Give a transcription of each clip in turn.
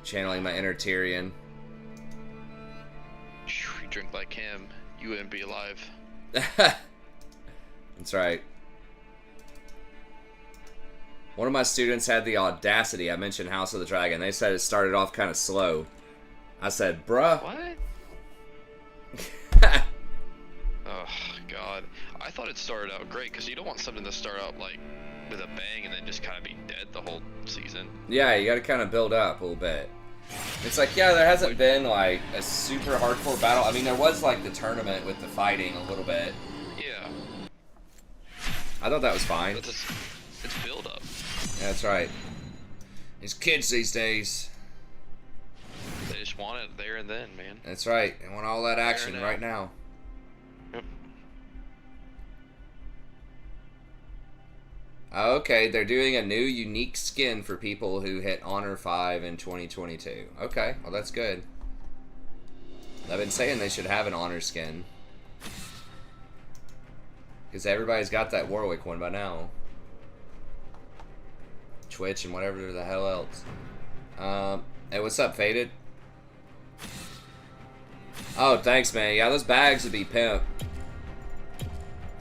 Channeling my inner Tyrion. You drink like him, you wouldn't be alive. That's right. One of my students had the audacity. I mentioned House of the Dragon. They said it started off kind of slow. I said, bruh. What? Oh, God. I thought it started out great, because you don't want something to start out, like, with a bang and then just kind of be dead the whole season. Yeah, you gotta kind of build up a little bit. It's like, yeah, there hasn't been, like, a super hardcore battle. I mean, there was, like, the tournament with the fighting a little bit. Yeah. I thought that was fine. But it's build up. Yeah, that's right. These kids these days. They just want it there and then, man. That's right. They want all that action right now. Yep. Okay, they're doing a new unique skin for people who hit Honor 5 in 2022. Okay, well that's good. I've been saying they should have an Honor skin. Because everybody's got that Warwick one by now. Twitch and whatever the hell else. Hey, what's up, Faded? Oh, thanks, man. Yeah, those bags would be pimp.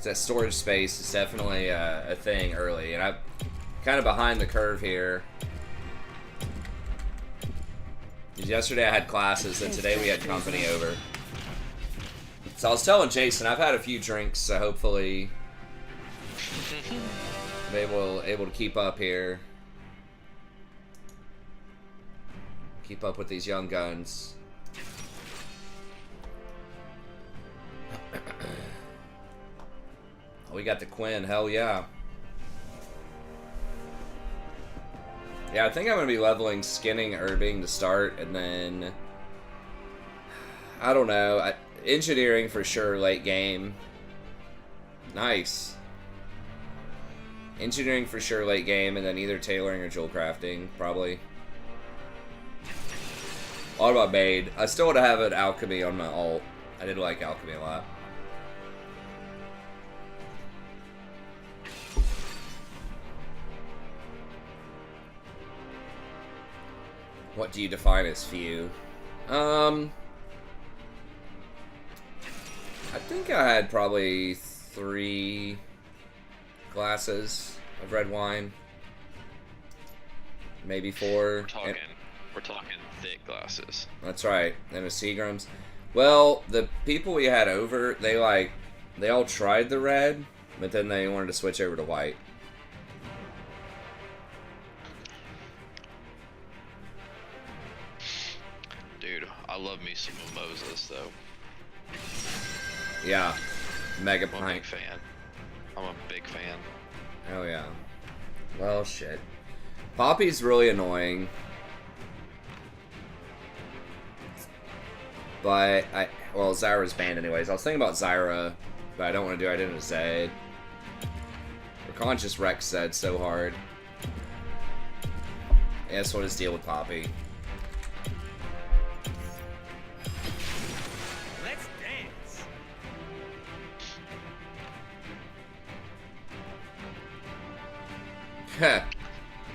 That storage space is definitely a thing early, and I'm kind of behind the curve here. Yesterday I had classes, and today we had company over. So I was telling Jason, I've had a few drinks, so hopefully I'm able to keep up here. Keep up with these young guns. Oh, we got the Quinn, hell yeah. Yeah, I think I'm going to be leveling skinning herbing to start, and then I don't know, engineering for sure late game. Nice. Engineering for sure late game, and then either tailoring or jewel crafting, probably. What about made? I still want to have an alchemy on my alt. I did like alchemy a lot. What do you define as few? I think I had probably 3 glasses of red wine. Maybe 4. We're talking thick glasses. That's right. And a Seagram's. Well, the people we had over, they all tried the red, but then they wanted to switch over to white. Dude, I love me some mimosas, though. Yeah. Mega I'm a pint. big fan. I'm a big fan. Oh, yeah. Well, shit. Poppy's really annoying. But, well, Zyra's banned anyways. I was thinking about Zyra, but I don't want to do it. I didn't say it. Rakan just wrecked Zed so hard. Yeah, that's what his deal with Poppy. Let's dance. Heh.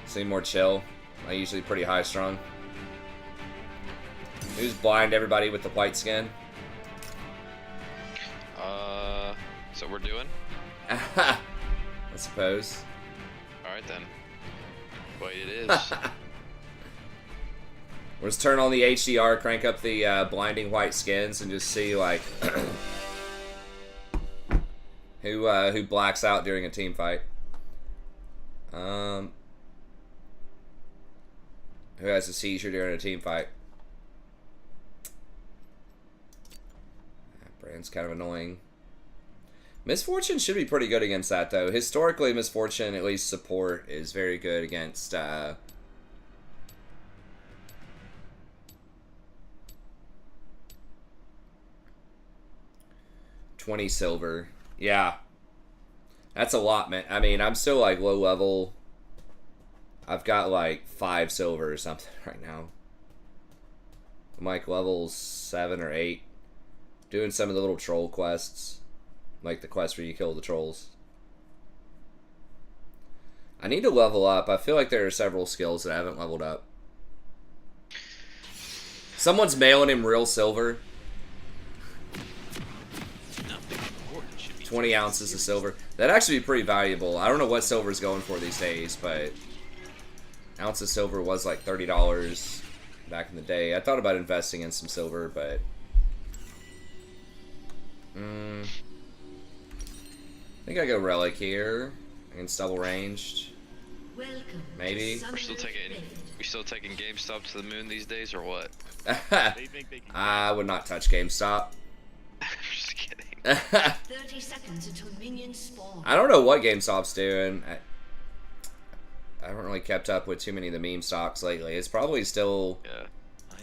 Seem more chill. I usually pretty high strung. Who's blind everybody with the white skin? So we're doing? I suppose. Alright then. Wait, it is. We'll just turn on the HDR, crank up the blinding white skins, and just see, like, who blacks out during a team fight. Who has a seizure during a team fight? That brand's kind of annoying. Misfortune should be pretty good against that, though. Historically, Misfortune, at least support, is very good against, 20 silver. Yeah. That's a lot, man. I mean, I'm still, like, low level. I've got, like, 5 silver or something right now. I'm, like, level 7 or 8. Doing some of the little troll quests. Like the quest where you kill the trolls. I need to level up. I feel like there are several skills that I haven't leveled up. Someone's mailing him real silver. 20 ounces of silver. That'd actually be pretty valuable. I don't know what silver's going for these days, but ounce of silver was like $30 back in the day. I thought about investing in some silver, but I think I go relic here against double ranged. Maybe. We still taking GameStop to the moon these days, or what? I would not touch GameStop. Just kidding. 30 seconds until minions spawn. I don't know what GameStop's doing. I haven't really kept up with too many of the meme stocks lately. It's probably still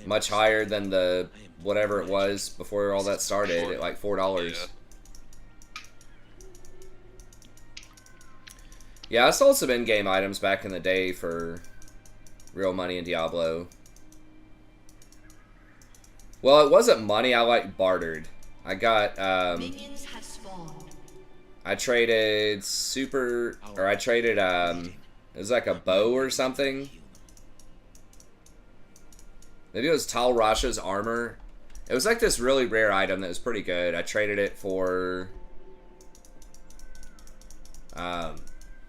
much higher than the whatever it was before all that started at like $4. Yeah, I sold some in-game items back in the day for real money in Diablo. Well, it wasn't money. I like bartered. I got Minions have spawned. I traded it was like a bow or something. Maybe it was Tal Rasha's armor. It was like this really rare item that was pretty good. I traded it for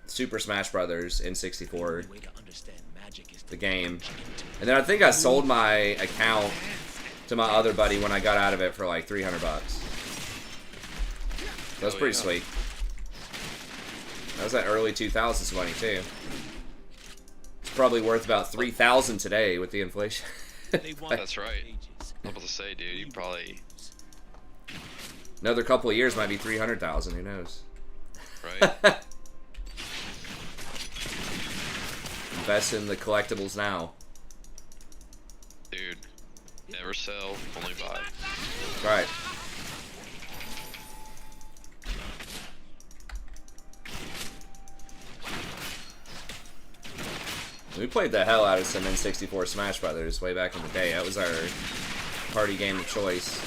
Super Smash Brothers in 64. The game. And then I think I sold my account to my other buddy when I got out of it for like $300. That was pretty sweet. That was that early 2000s money too. It's probably worth about $3,000 today with the inflation. That's right. I'm about to say, dude, you probably another couple of years might be 300,000. Who knows? Right. Invest in the collectibles now, dude. Never sell, only buy. right? We played the hell out of some N64 Smash Brothers way back in the day. That was our party game of choice.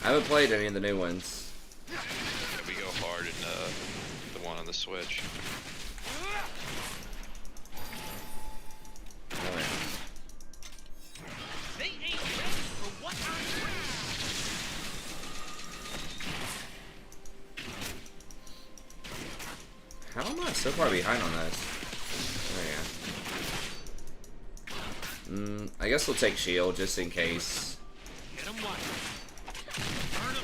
I haven't played any of the new ones. Yeah, we go hard in the one on the Switch. Oh, yeah. They ain't ready for what I'm How am I so far behind on this? Oh, yeah. I guess we'll take shield just in case. Get 'em one. Burn 'em.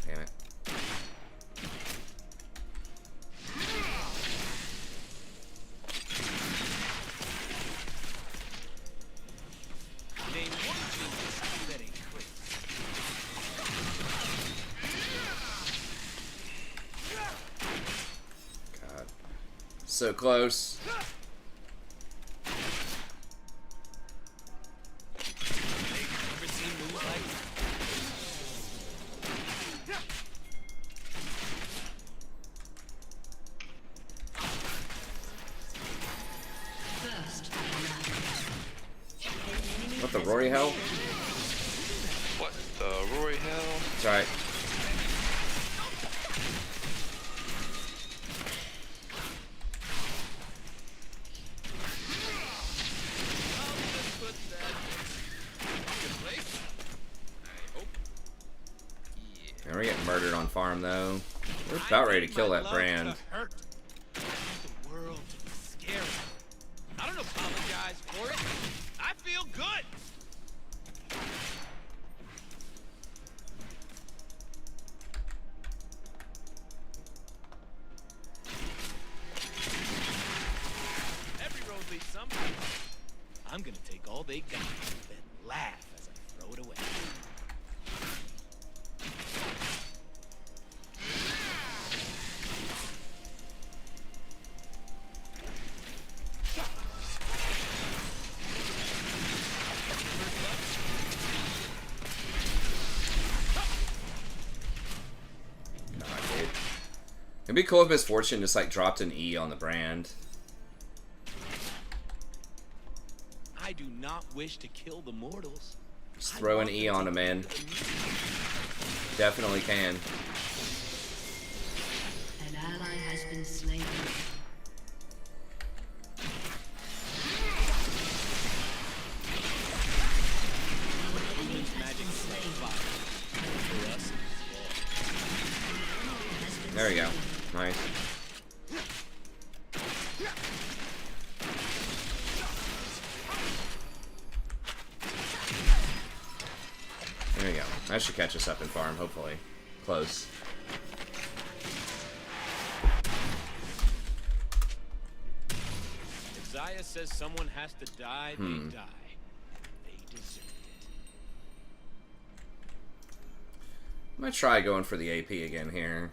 Damn it. Name one genius that ain't crazy. God. So close. Never seen moves like that. First What the Rory hell? What the Rory hell? That's right. And we're getting murdered on farm though. We're about ready to kill that brand. The world to be scary. I don't apologize for it. I feel good. Every road leads somewhere. I'm gonna take all they got, then laugh as I throw it away. God, dude. It'd be cool if Misfortune just like dropped an E on the brand. I do not wish to kill the mortals. Just throw an E on him, man. Definitely can. an ally has been slain. There we go. Nice. There we go. That should catch us up in farm, hopefully. Close. If Zaya says someone has to die, they die. They deserve it. I'm gonna try going for the AP again here.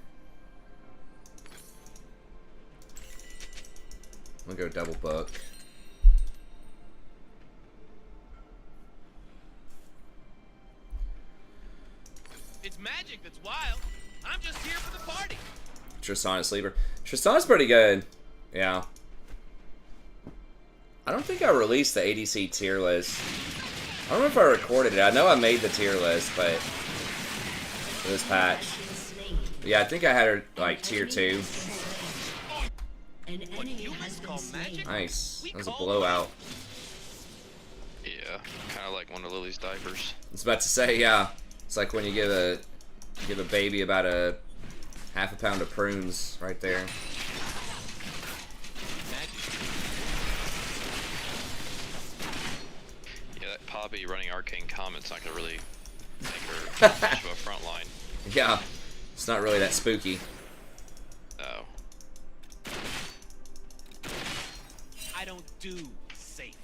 I'm gonna go double book. It's magic that's wild. I'm just here for the party. Tristana sleeper. Tristana's pretty good. Yeah. I don't think I released the ADC tier list. I don't know if I recorded it. I know I made the tier list, but for this patch. Yeah, I think I had her like tier 2. An enemy has been slain. Nice. That was a blowout. Yeah, kind of like one of Lily's diapers. I was about to say, yeah. It's like when you give a baby about a half a pound of prunes right there. Yeah, that Poppy running Arcane Comet's not gonna really make her much of a front line. Yeah. It's not really that spooky. No. I don't do safe.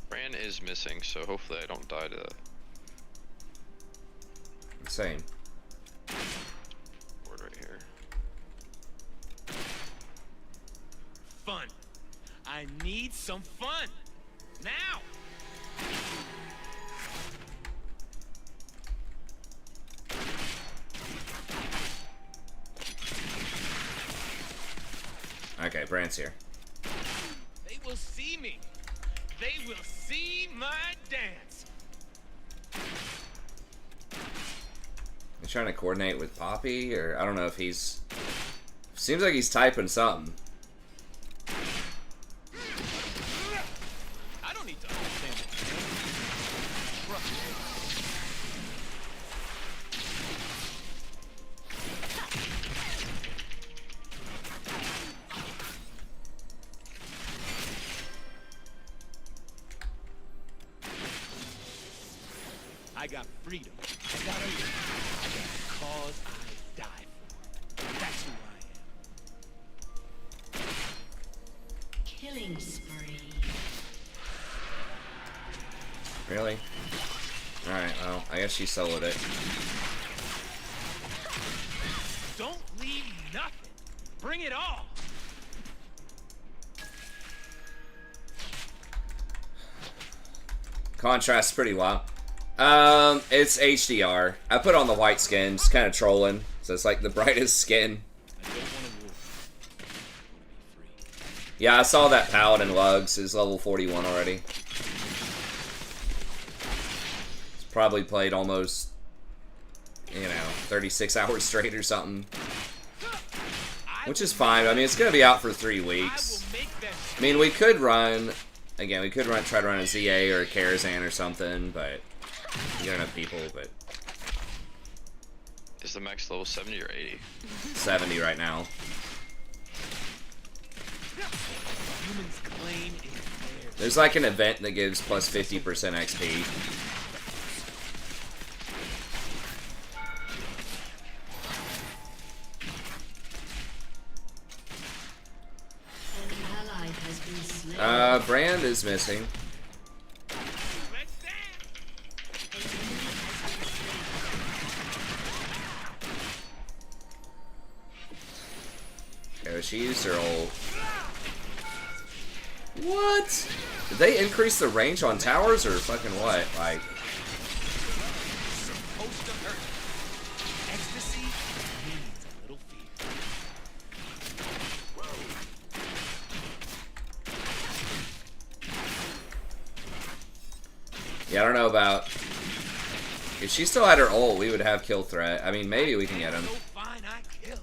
Bran is missing, so hopefully I don't die to that. Same. Board right here. Fun. I need some fun. Now. Okay, Brant's here. They will see me. They will see my dance. You trying to coordinate with Poppy, or I don't know if he's. Seems like he's typing something. I don't need to understand it. Trust me. I got freedom. I got a live. I got a cause I die for. That's who I am. Killing spree. Really? Alright, well, I guess she soloed it. Don't leave nothing. Bring it all. Contrast's pretty wild. It's HDR. I put on the white skin, just kind of trolling. So it's like the brightest skin. I don't want to war. I want to be free. Yeah, I saw that Paladin Lugs is level 41 already. It's probably played almost, 36 hours straight or something. Which is fine. I mean, it's going to be out for 3 weeks. I mean, we could run, again, try to run a ZA or a Karazhan or something, but you got enough people, but Is the max level 70 or 80? 70 right now. Humans claim it is theirs. There's like an event that gives plus 50% XP. An ally has been slain. Brand is missing. Let's dance. Okay, she used her ult. What? Did they increase the range on towers or fucking what? Like, Supposed to hurt. Ecstasy means a little fear. yeah, I don't know about. If she still had her ult, we would have kill threat. I mean, maybe we can get him. So fine, I kill.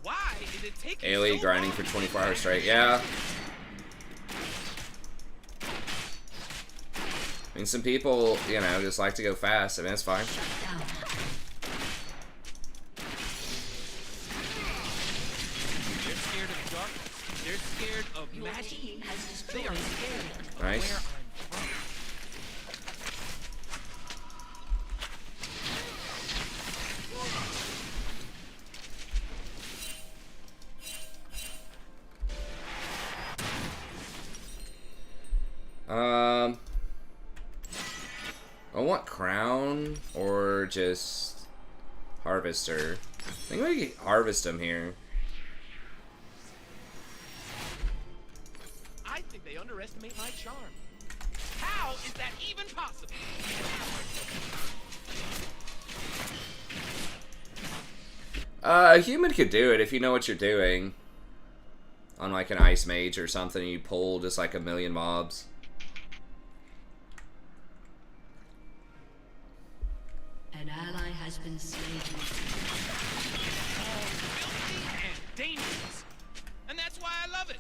Why is it taking Ailey so grinding long. for 24 hours straight. Yeah. I mean, some people, you know, just like to go fast. I mean, that's fine. Down. They're scared of darkness. They're scared of Your magic. team has They are destroyed. scared of Nice. where I'm from. I want Crown or just Harvester. I think we can harvest him here. I think they underestimate my charm. How is that even possible? A human could do it if you know what you're doing. On like an ice mage or something, you pull just like a million mobs. An ally has been slain. All filthy and dangerous. And that's why I love it.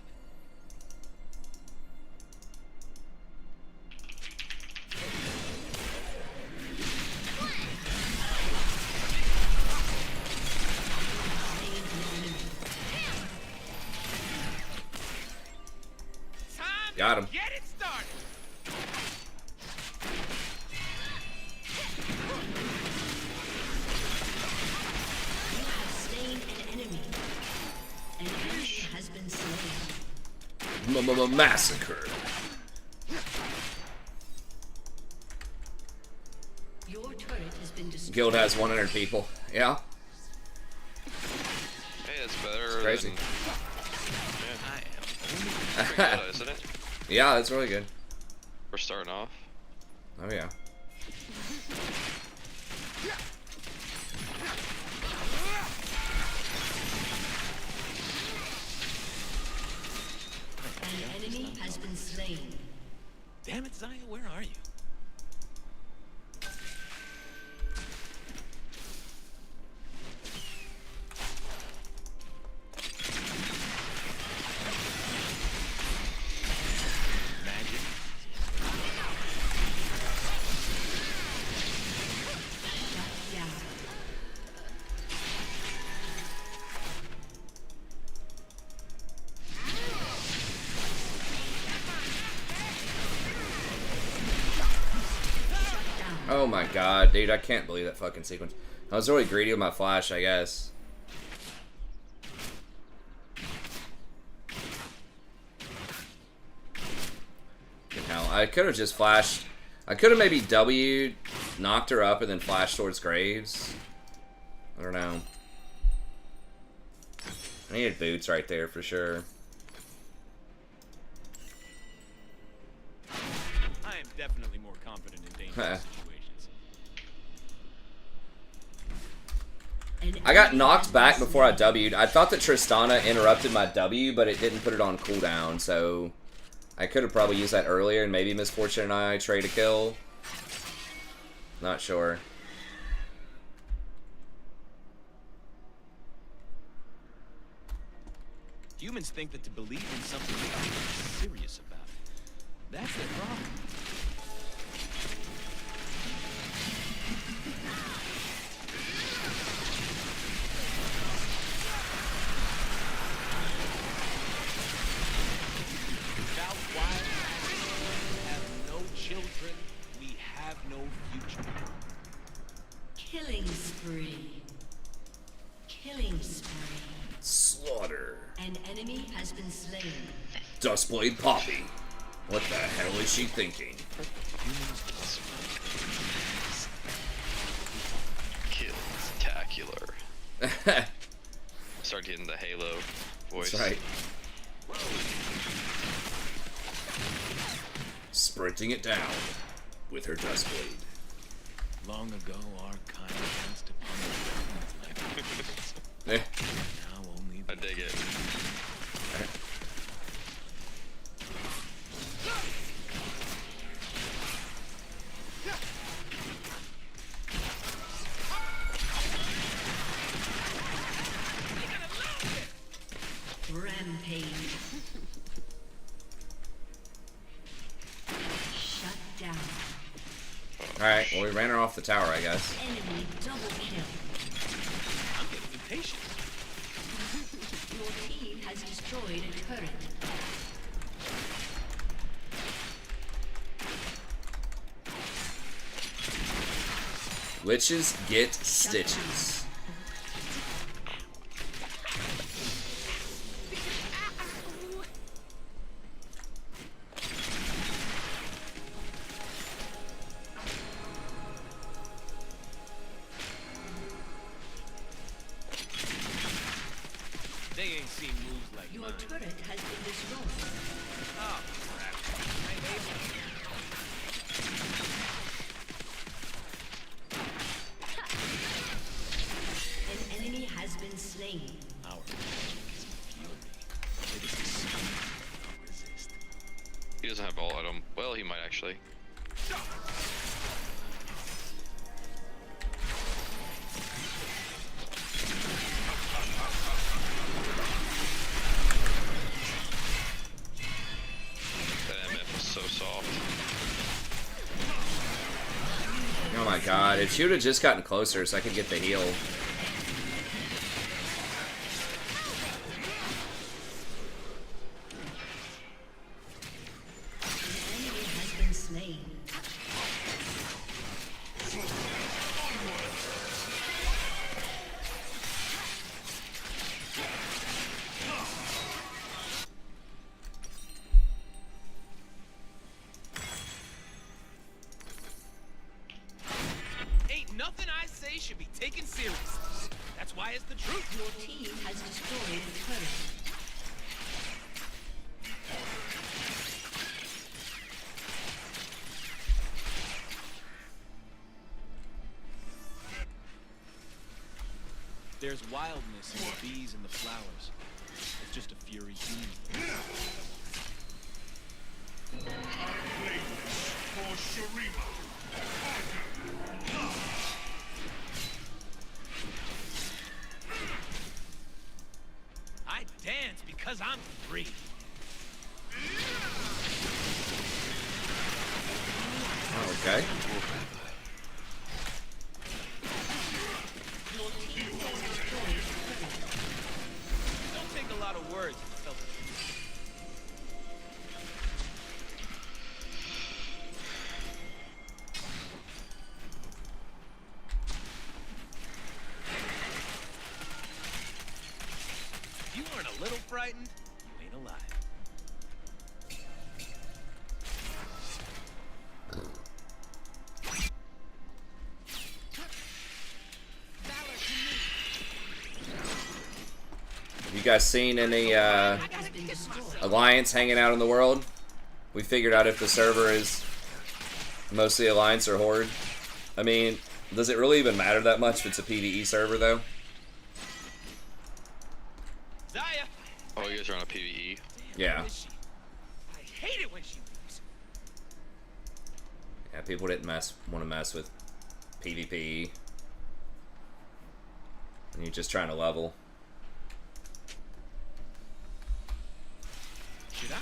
Time Got to him. get it started. You have slain an enemy. An enemy has been slain. Massacre. Your turret has been destroyed. Guild has 100 people. Yeah, Hey, that's better. it's crazy. I am Pretty good, isn't it? Yeah, that's really good. We're starting off. Oh yeah. An enemy has been slain. Damn it, Zaya, where are you? Magic. Shut down. Oh my god, dude, I can't believe that fucking sequence. I was really greedy with my flash, I guess. Fucking hell, I could have just flashed. I could have maybe W'd, knocked her up, and then flashed towards Graves. I don't know. I needed boots right there for sure. I am definitely more confident in dangerous situations. An I got enemy knocked has back been before I slain. W'd. I thought that Tristana interrupted my W, but it didn't put it on cooldown, so I could have probably used that earlier, and maybe Misfortune and I trade a kill. Not sure. Humans think that to believe in something they have to be serious about it. That's their problem. Without wild we have no children, we have no future. Killing spree. Killing spree. Slaughter. An enemy has been slain. Dustblade Poppy. What the hell is she thinking? Kill-tacular. Start getting the Halo voice. That's right. Sprinting it down with her Dustblade. Long ago, our kind danced upon the pavement like Eh. now only I dig it. Alright, well, we ran her off the tower, I guess. Enemy double kill. I'm getting impatient. Your team has destroyed a turret. Witches get stitches. They ain't seen moves like Your mine. turret has been destroyed. Oh, crap. I ain't able. An enemy has been slain. Our is fury. It is a sin not resist. He doesn't have all item. Well, he might actually. That MF is so soft. Oh my god, if she would have just gotten closer so I could get the heal. An enemy has been slain. Ain't nothing I say should be taken seriously. That's why it's the truth. Your team has destroyed a turret. There's wildness in the bees and the flowers. It's just a fury demon. I dance because I'm free. Oh, okay. Don't take a lot of words to tell the truth. If you aren't a little frightened, you ain't alive. You guys seen any Has been destroyed. Alliance hanging out in the world? We figured out if the server is mostly Alliance or Horde. I mean, does it really even matter that much if it's a PvE server, though? Zaya! Oh, you guys are on a PvE. Yeah. Where is she? I hate it when she leaves. Yeah, people didn't want to mess with PvP. And you're just trying to level. Should I?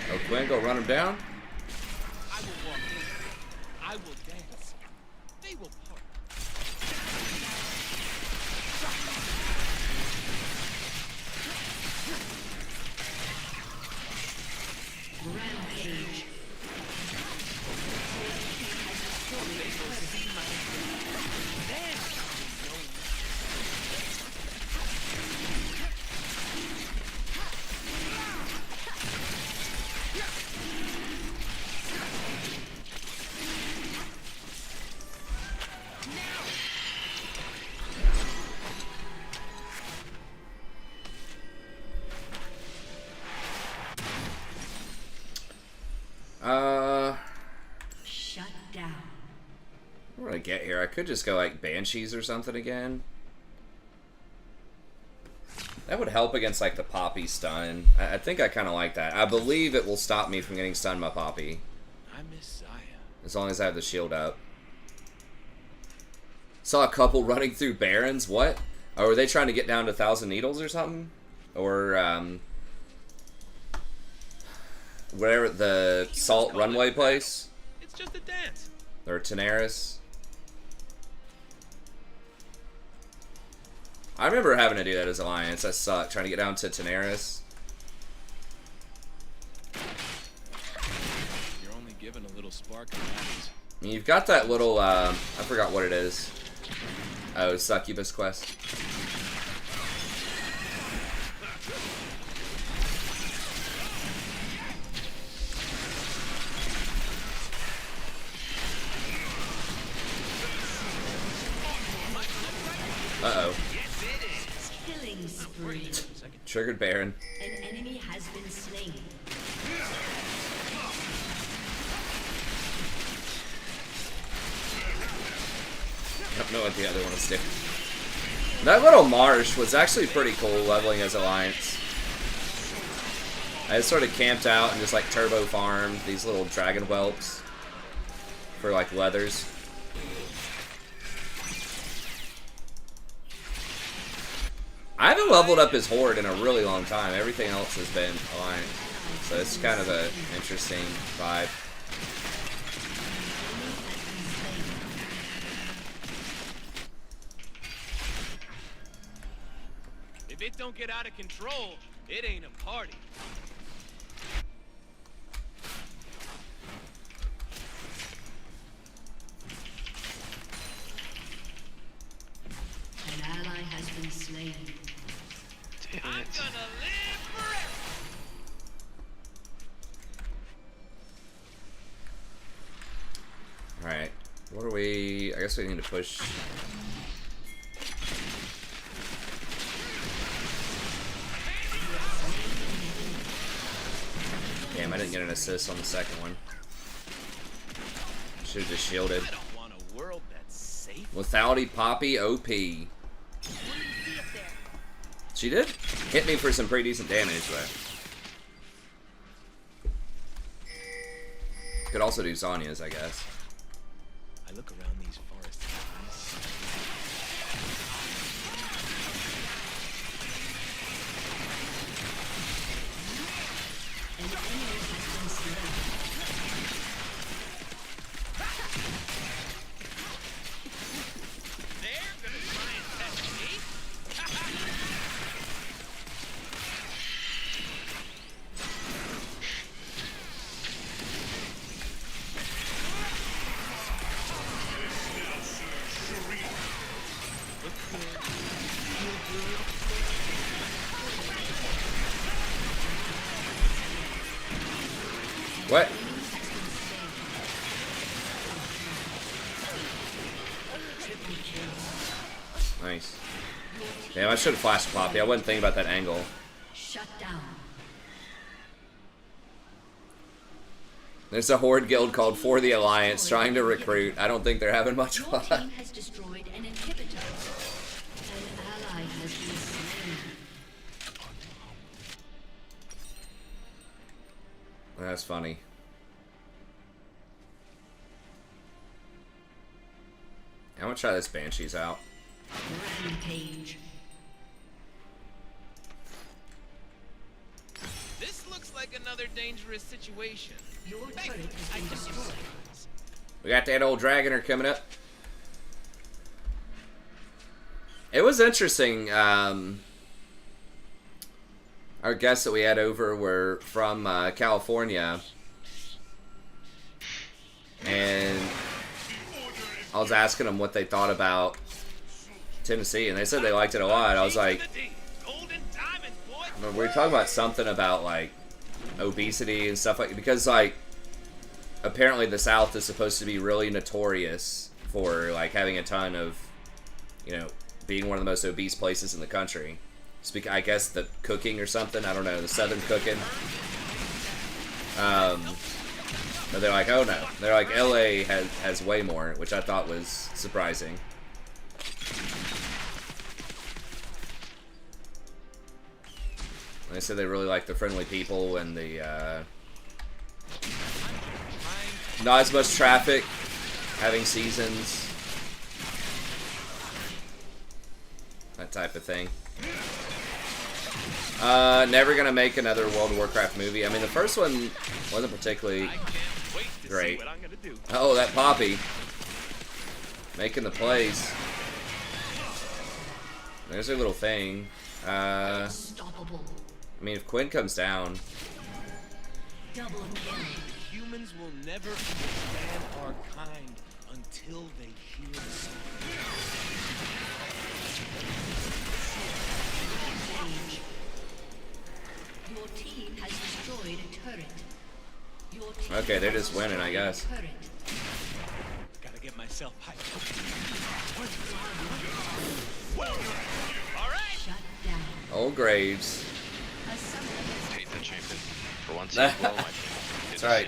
Oh, Gwen, go run him down? I will walk in. I will dance. They will part. Rampage. They will see my then they know me. Shut down. What do I get here? I could just go like Banshees or something again. That would help against like the Poppy stun. I think I kind of like that. I believe it will stop me from getting stunned by Poppy. I miss Zaya. As long as I have the shield up. Saw a couple running through Barons. What? Or were they trying to get down to 1,000 Needles or something? Or, whatever, the Salt Runway place? It's just a dance. Or Tenaris? I remember having to do that as Alliance. I sucked, trying to get down to Tenaris. You're only given a little spark of that. I mean, you've got that little, I forgot what it is. Oh, Succubus quest. Uh-oh. Killing spree. Triggered Baron. An enemy has been slain. I don't know what the other one is doing. That little marsh was actually pretty cool leveling as Alliance. I just sort of camped out and just like turbo farmed these little dragon whelps for like leathers. I haven't leveled up his horde in a really long time. Everything else has been Alliance. So it's kind of an interesting vibe. If it don't get out of control, it ain't a party. An ally has been slain. Damn I'm it. gonna live forever. Alright. What are we... I guess we need to push... Damn, I didn't get an assist on the second one. Should have just shielded. I don't want a world that's safe. Lethality Poppy OP. She did hit me for some pretty decent damage, but... Could also do Sonya's, I guess. I look around these forests. An enemy has been slain. They're gonna try and test me. What? Nice. Damn, I should have flashed Poppy. I wasn't thinking about that angle. Shut down. There's a horde guild called For the Alliance trying to recruit. I don't think they're having much Your fun. team has destroyed an inhibitor. An ally has been slain. That's funny. I'm gonna try this Banshees out. Rampage. This looks like another dangerous situation. Your turret has been destroyed. We got that old Dragoner coming up. It was interesting. Our guests that we had over were from California. And I was asking them what they thought about Tennessee, and they said they liked it a lot. I was like, Golden diamonds, boy. we were talking about something about like obesity and stuff like, because like apparently the South is supposed to be really notorious for like having a ton of, you know, being one of the most obese places in the country. I guess the cooking or something, I don't know, the Southern cooking. But they're like, oh no, they're like LA has way more, which I thought was surprising. They said they really like the friendly people and the not as much traffic, having seasons. that type of thing. Never gonna make another World of Warcraft movie. I mean, the first one wasn't particularly I can't wait to great. see what I'm gonna do. Oh, that Poppy. Making the plays. There's her little thing. Unstoppable. I mean, if Quinn comes down... Double kill. Humans will never understand our kind until they hear the sound. Rampage. Your team has destroyed a turret. Your team Okay, they're has just winning, I destroyed guess. a turret. Gotta get myself hyped. Shut down. Old Graves. A summoner has Hate that champion. For once, he's below my team. That's right.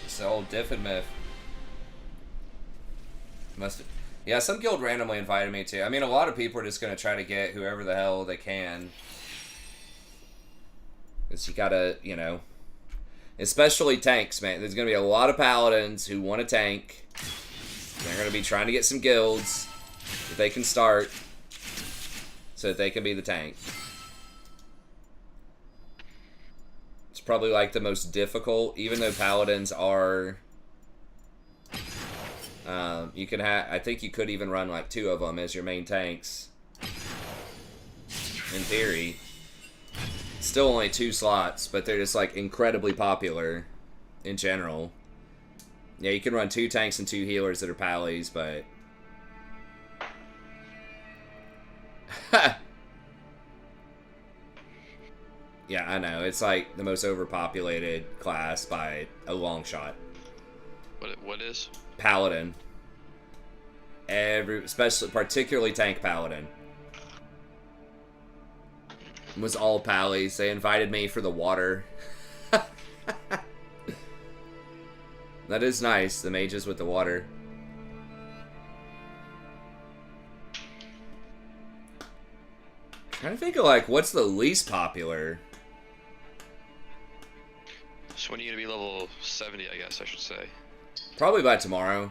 It's the old diff and myth. Yeah, some guild randomly invited me to. I mean, a lot of people are just going to try to get whoever the hell they can. Because you gotta, you know... Especially tanks, man. There's going to be a lot of paladins who want to tank. They're going to be trying to get some guilds that they can start so that they can be the tank. It's probably like the most difficult, even though paladins are... you can have... I think you could even run like 2 of them as your main tanks. In theory. Still only 2 slots, but they're just like incredibly popular in general. Yeah, you can run 2 tanks and 2 healers that are pallies, but... Yeah, I know. It's like the most overpopulated class by a long shot. What is? Paladin. Especially, particularly tank paladin. It was all pallies. They invited me for the water. That is nice, the mages with the water. Trying to think of like what's the least popular. So when are you gonna be level 70? I guess I should say. Probably by tomorrow.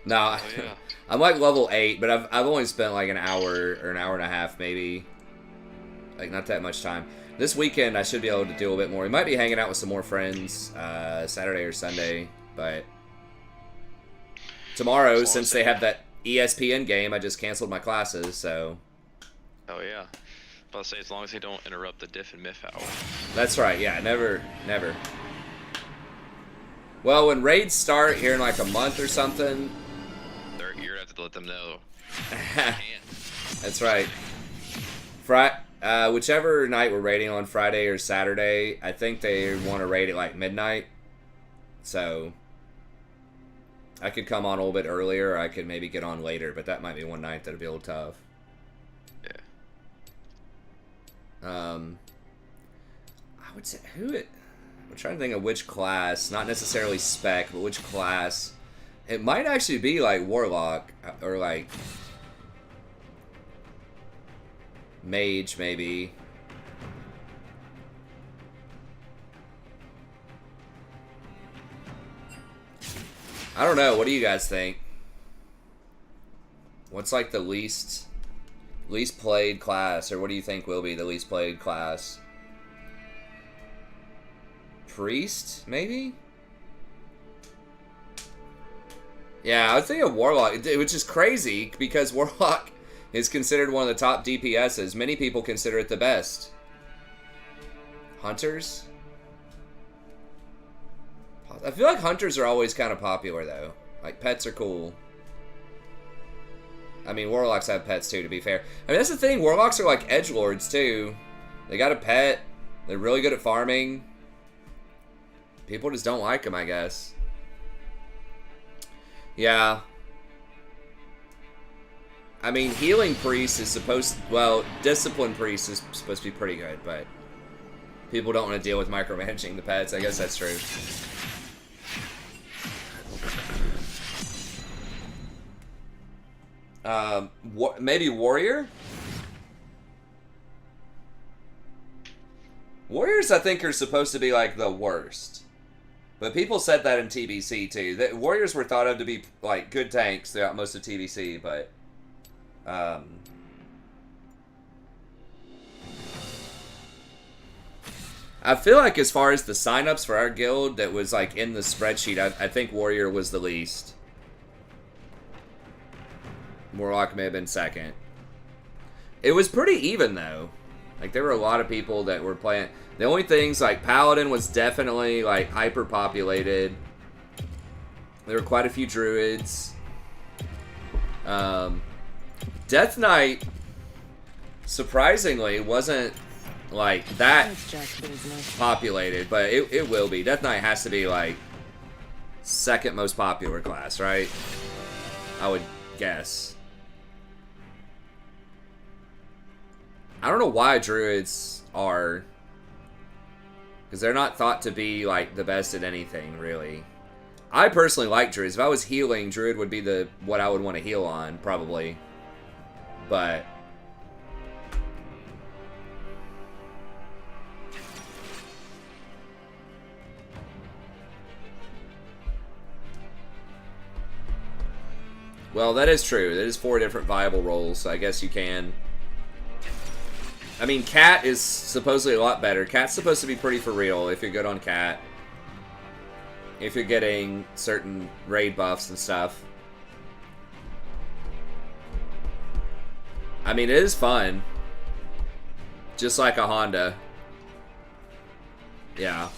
No, Oh yeah. I'm like level 8, but I've only spent like an hour or an hour and a half maybe. Like not that much time. This weekend I should be able to do a bit more. We might be hanging out with some more friends Saturday or Sunday, but tomorrow, since they have that ESPN game, I just canceled my classes, so... Oh yeah. I'll say as long as they don't interrupt the diff and myth hour. That's right, yeah, never. Well, when raids start here in like a month or something... You're gonna have to let them know. That's right. Whichever night we're raiding on, Friday or Saturday, I think they want to raid at like midnight. So I could come on a little bit earlier, or I could maybe get on later, but that might be one night that'd be a little tough. Yeah. I would say I'm trying to think of which class, not necessarily spec, but which class. It might actually be like Warlock or like Mage, maybe. I don't know. What do you guys think? What's like the least played class, or what do you think will be the least played class? Priest, maybe? Yeah, I would think of Warlock, which is crazy because Warlock is considered one of the top DPSs. Many people consider it the best. Hunters? I feel like hunters are always kind of popular, though. Like, pets are cool. I mean, warlocks have pets, too, to be fair. I mean, that's the thing. Warlocks are like edgelords, too. They got a pet. They're really good at farming. People just don't like them, I guess. Yeah. I mean, healing priest is well, discipline priest is supposed to be pretty good, but people don't want to deal with micromanaging the pets. I guess that's true. Maybe warrior? Warriors, I think, are supposed to be like the worst. But people said that in TBC too. That warriors were thought of to be like good tanks throughout most of TBC, but I feel like as far as the signups for our guild that was like in the spreadsheet, I think Warrior was the least. Warlock may have been second. It was pretty even though. Like there were a lot of people that were playing. The only things like Paladin was definitely like hyper populated. There were quite a few druids. Death Knight surprisingly wasn't like that populated, but it will be. Death Knight has to be like second most popular class, right? I would guess. I don't know why druids are, because they're not thought to be like the best at anything, really. I personally like druids. If I was healing, druid would be the what I would want to heal on, probably. But well, that is true. That is 4 different viable roles, so I guess you can. I mean, Cat is supposedly a lot better. Cat's supposed to be pretty for real if you're good on Cat. If you're getting certain raid buffs and stuff. I mean, it is fun. Just like a Honda. Yeah.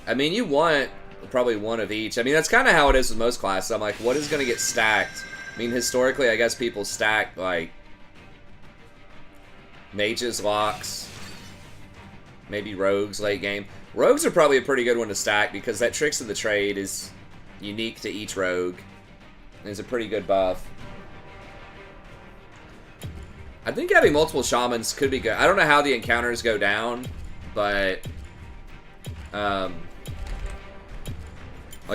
I mean, you want probably one of each. I mean, that's kind of how it is with most classes. I'm like, what is going to get stacked? I mean, historically, I guess people stack, like, mages, locks, maybe rogues late game. Rogues are probably a pretty good one to stack because that Tricks of the Trade is unique to each rogue. It's a pretty good buff. I think having multiple shamans could be good. I don't know how the encounters go down, but like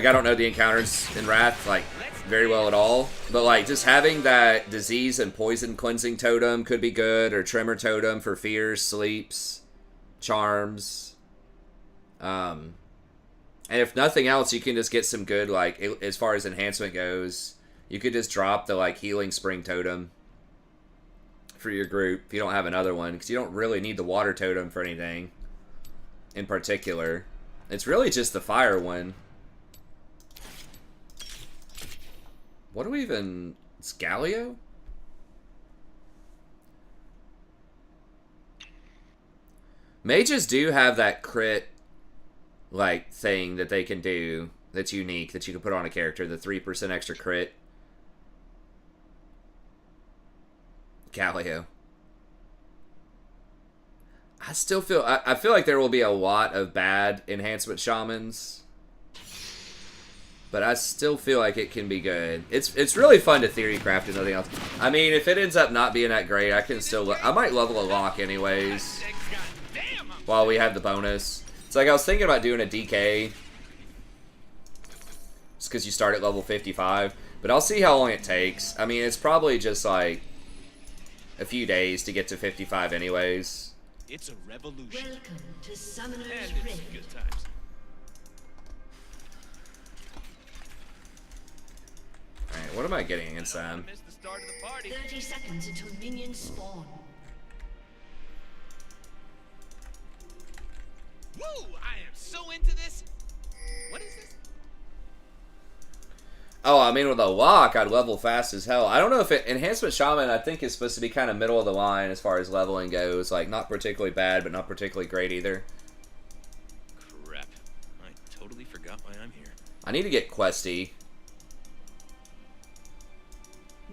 I don't know the encounters in Wrath like very well at all. But like just having that disease and poison cleansing totem could be good, or tremor totem for fears, sleeps, charms. And if nothing else, you can just get some good, like, as far as enhancement goes, you could just drop the, like, healing spring totem for your group if you don't have another one, because you don't really need the water totem for anything in particular. It's really just the fire one. What do we even... It's Galio? Mages do have that crit like thing that they can do that's unique that you can put on a character, the 3% extra crit. Galio. I still feel I feel like there will be a lot of bad enhancement shamans, but I still feel like it can be good. It's really fun to theory craft and nothing else. I mean, if it ends up not being that great, I can still I might level a lock anyways while we have the bonus. It's like I was thinking about doing a DK just because you start at level 55, but I'll see how long it takes. I mean, it's probably just like a few days to get to 55 anyways. It's a revolution. Welcome to Summoner's And it's Rift. good times. Alright, what am I getting against them? Missed the start of the party. 30 seconds until minions spawn. Woo! I am so into this. What is this? Oh, I mean, with a lock, I'd level fast as hell. I don't know if Enhancement Shaman, I think, is supposed to be kind of middle of the line as far as leveling goes. Like, not particularly bad, but not particularly great either. Crap. I totally forgot why I'm here. I need to get Questy.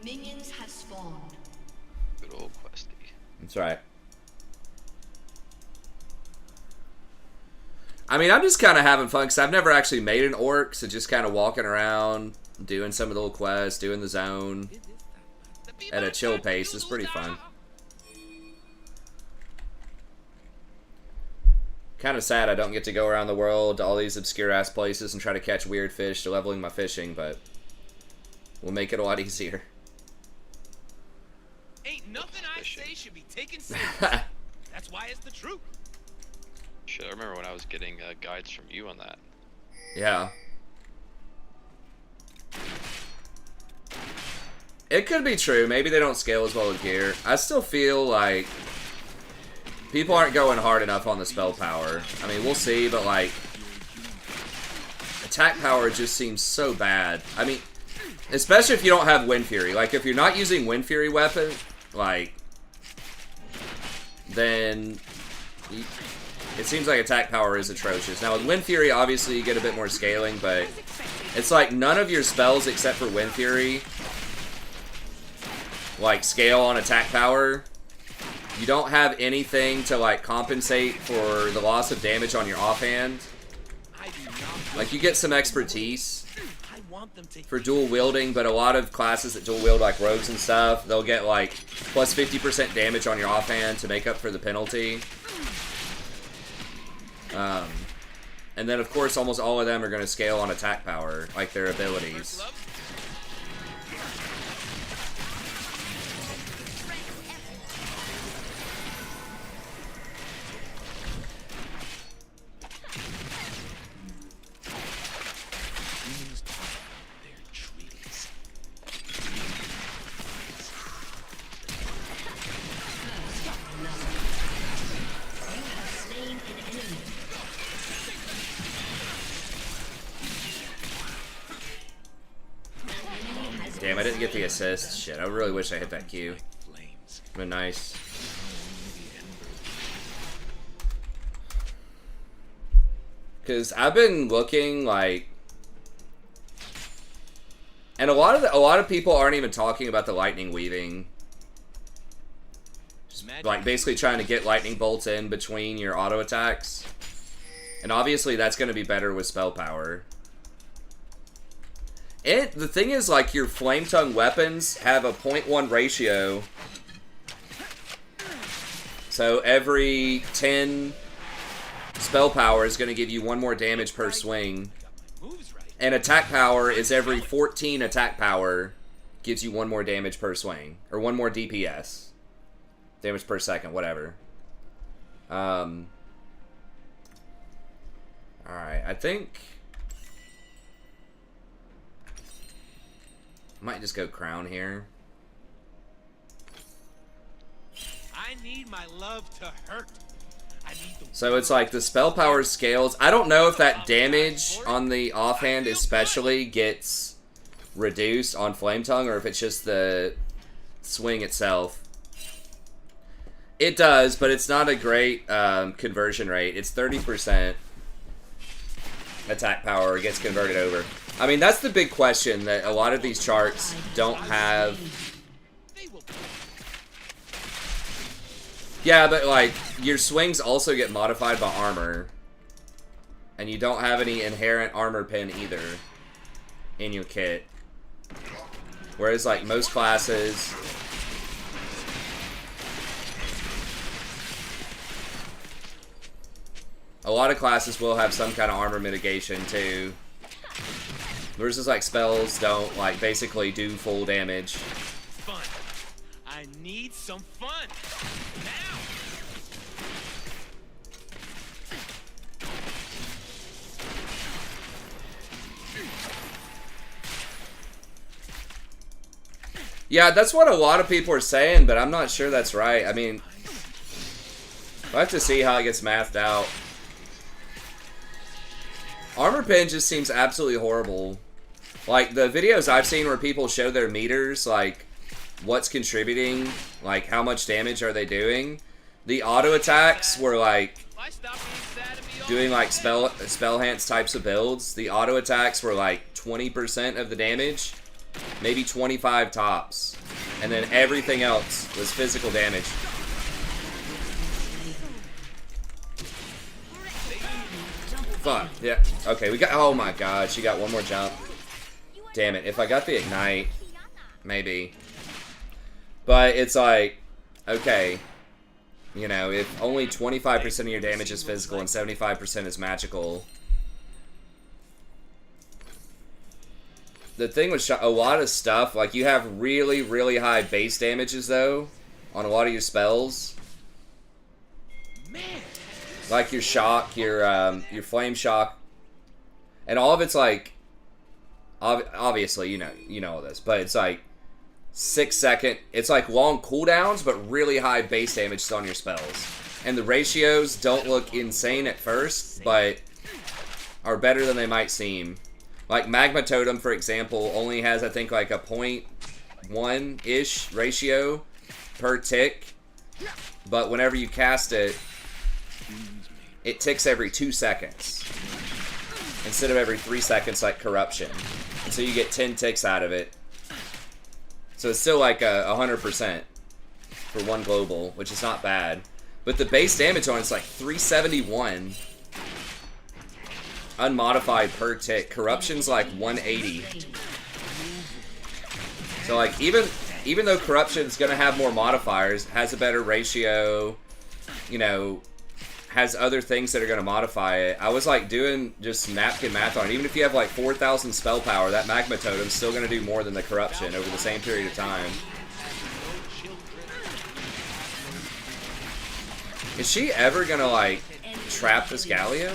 Minions have spawned. Good old Questy. That's right. I mean, I'm just kind of having fun because I've never actually made an orc, so just kind of walking around, doing some of the little quests, doing the zone at a chill pace is pretty fun. Kind of sad I don't get to go around the world to all these obscure-ass places and try to catch weird fish to leveling my fishing, but we'll make it a lot easier. Ain't nothing I say should be taken serious. That's why it's the truth. Shit, I remember when I was getting guides from you on that. Yeah. It could be true. Maybe they don't scale as well with gear. I still feel like people aren't going hard enough on the spell power. I mean, we'll see, but like attack power just seems so bad. I mean, especially if you don't have Wind Fury. Like, if you're not using Wind Fury weapon, like, then it seems like attack power is atrocious. Now, with Wind Fury, obviously, you get a bit more scaling, but it's like none of your spells except for Wind Fury, like, scale on attack power. You don't have anything to, like, compensate for the loss of damage on your offhand. Like, you get some expertise for dual wielding, but a lot of classes that dual wield, like rogues and stuff, they'll get, like, plus 50% damage on your offhand to make up for the penalty. And then, of course, almost all of them are going to scale on attack power, like their abilities. Damn, I didn't get the assist. Shit, I really wish I hit that Q. Been nice. Cause I've been looking like, and a lot of people aren't even talking about the lightning weaving. Just like basically trying to get lightning bolts in between your auto attacks, and obviously that's going to be better with spell power. And the thing is, like, your Flame Tongue weapons have a 0.1 ratio. So every 10 spell power is going to give you 1 more damage per swing. And attack power is every 14 attack power gives you 1 more damage per swing. Or 1 more DPS. Damage per second, whatever. Alright, I think might just go crown here. I need my love to hurt. So it's like the spell power scales. I don't know if that damage on the offhand especially gets reduced on Flame Tongue or if it's just the swing itself. It does, but it's not a great conversion rate. It's 30% attack power gets converted over. I mean, that's the big question that a lot of these charts don't have. Yeah, but like, your swings also get modified by armor. And you don't have any inherent armor pin either in your kit. Whereas like most classes, a lot of classes will have some kind of armor mitigation too. Versus like spells don't like basically do full damage. Fun. I need some fun. Now. Yeah, that's what a lot of people are saying, but I'm not sure that's right. I mean, we'll have to see how it gets mathed out. Armor pin just seems absolutely horrible. Like, the videos I've seen where people show their meters, like, what's contributing, like, how much damage are they doing. The auto attacks were, like, doing, like, spell enhance types of builds. The auto attacks were, like, 20% of the damage. Maybe 25 tops. And then everything else was physical damage. Fuck, yeah. Okay, we got, oh my god, she got 1 more jump. Damn it, if I got the ignite, maybe. But it's like, okay, you know, if only 25% of your damage is physical and 75% is magical. The thing with a lot of stuff, like you have really, really high base damages though, on a lot of your spells. Like your shock, your flame shock, and all of it's like, obviously you know all this, but it's like 6-second. It's like long cooldowns, but really high base damage on your spells. And the ratios don't look insane at first, but are better than they might seem. Like Magma Totem, for example, only has, I think, like a 0.1-ish ratio per tick. But whenever you cast it, it ticks every 2 seconds. Instead of every 3 seconds like Corruption. And so you get 10 ticks out of it. So it's still like 100% for one global, which is not bad. But the base damage on it's like 371 unmodified per tick. Corruption's like 180. So like even though Corruption's gonna have more modifiers, has a better ratio, you know, has other things that are gonna modify it. I was like doing just napkin math on it. Even if you have like 4,000 spell power, that Magma Totem's still gonna do more than the Corruption over the same period of time. Is she ever gonna, like, trap this Galio?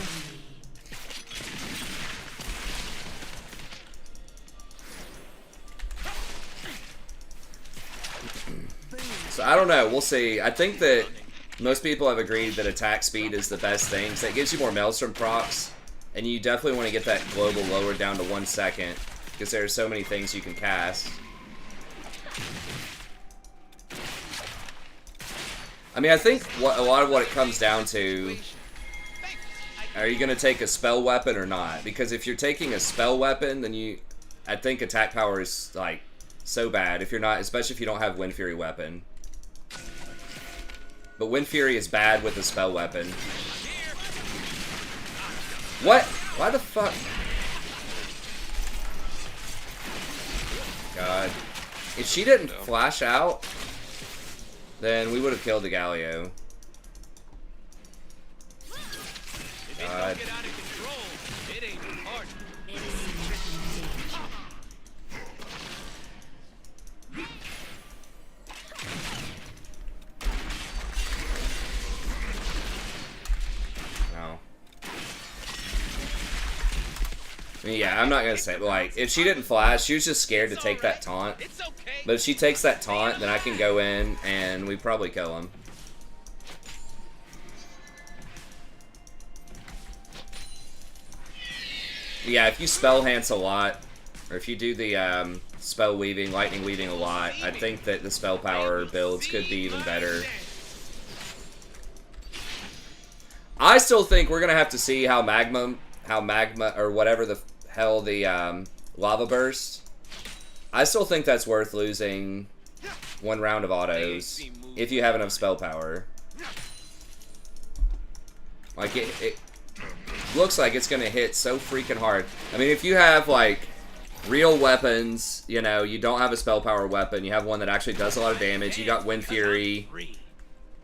So, I don't know. We'll see. I think that most people have agreed that attack speed is the best thing. So, it gives you more Maelstrom procs. And you definitely want to get that global lowered down to 1 second. Because there are so many things you can cast. I mean, I think a lot of what it comes down to, are you going to take a spell weapon or not? Because if you're taking a spell weapon, then I think attack power is, like, so bad. If you're not, especially if you don't have Wind Fury weapon. But Wind Fury is bad with a spell weapon. What? Why the fuck? God. If she didn't flash out, then we would have killed the Galio. God. No. I mean, yeah, I'm not gonna say, but like, if she didn't flash, she was just scared to take that taunt. But if she takes that taunt, then I can go in and we probably kill him. Yeah, if you spell enhance a lot, or if you do the spell weaving, lightning weaving a lot, I think that the spell power builds could be even better. I still think we're gonna have to see how magma, or whatever the hell the lava burst. I still think that's worth losing 1 round of autos if you have enough spell power. Like it looks like it's gonna hit so freaking hard. I mean, if you have like real weapons, you know, you don't have a spell power weapon, you have one that actually does a lot of damage, you got Wind Fury,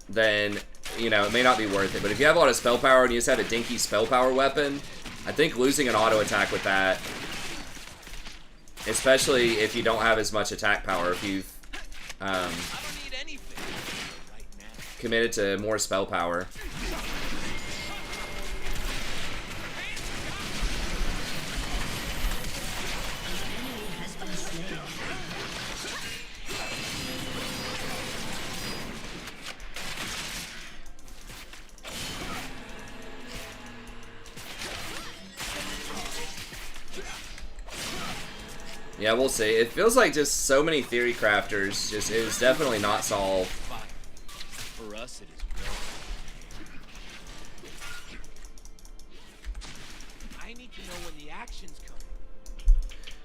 then, you know, it may not be worth it. But if you have a lot of spell power and you just have a dinky spell power weapon, I think losing an auto attack with that, especially if you don't have as much attack power, if you've committed to more spell power. Yeah, we'll see. It feels like just so many theory crafters. Just it was definitely not solved. For us, it is I need to know when the action's coming.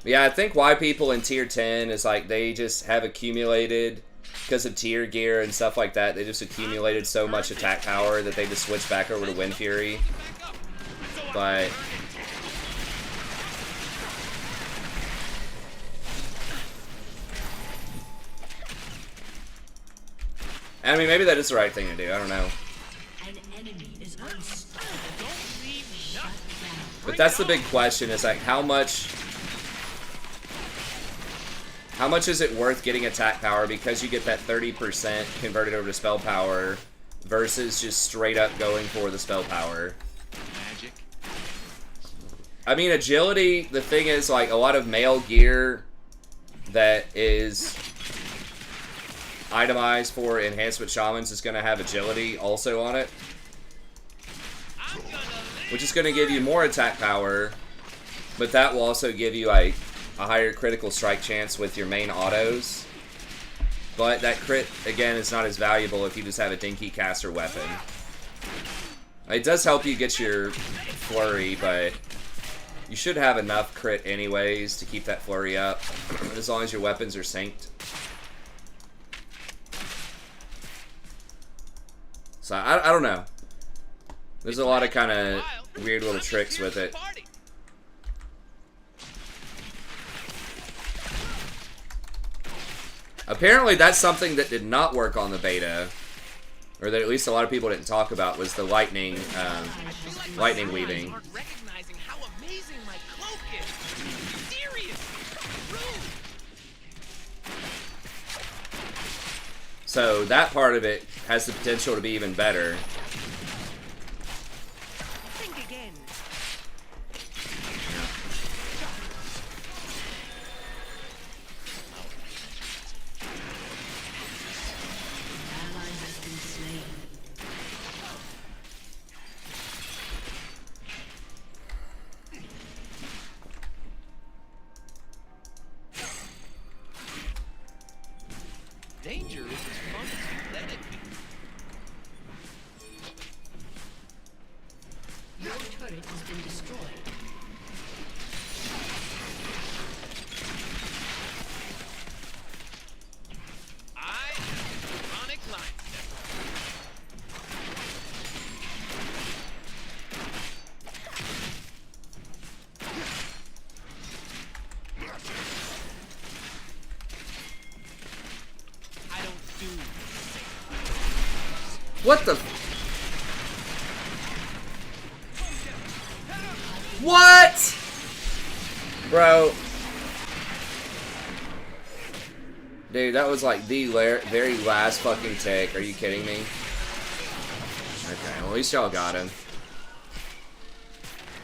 Yeah, I think why people in tier 10 is like they just have accumulated, because of tier gear and stuff like that, they just accumulated so much attack power that they just switched back over to Wind Fury. But I mean, maybe that is the right thing to do. I don't know. An enemy is unstoppable. But that's the big question, is like how much is it worth getting attack power because you get that 30% converted over to spell power versus just straight up going for the spell power? Magic. I mean, agility, the thing is, like, a lot of male gear that is itemized for enhancement shamans is going to have agility also on it, which is going to give you more attack power, but that will also give you like a higher critical strike chance with your main autos. But that crit, again, is not as valuable if you just have a dinky caster weapon. It does help you get your flurry, but you should have enough crit anyways to keep that flurry up, as long as your weapons are synced. So, I don't know. There's a lot of kind of weird little tricks with it. Apparently, that's something that did not work on the beta, or that at least a lot of people didn't talk about, was the lightning weaving. So that part of it has the potential to be even better. Think again. Ally has been slain. Danger is as fun as you let it be. Your turret has been destroyed. I am chronic line stepper. I don't do What the? What? Bro. Dude, that was like the very last fucking tick. Are you kidding me? Okay, well, at least y'all got him.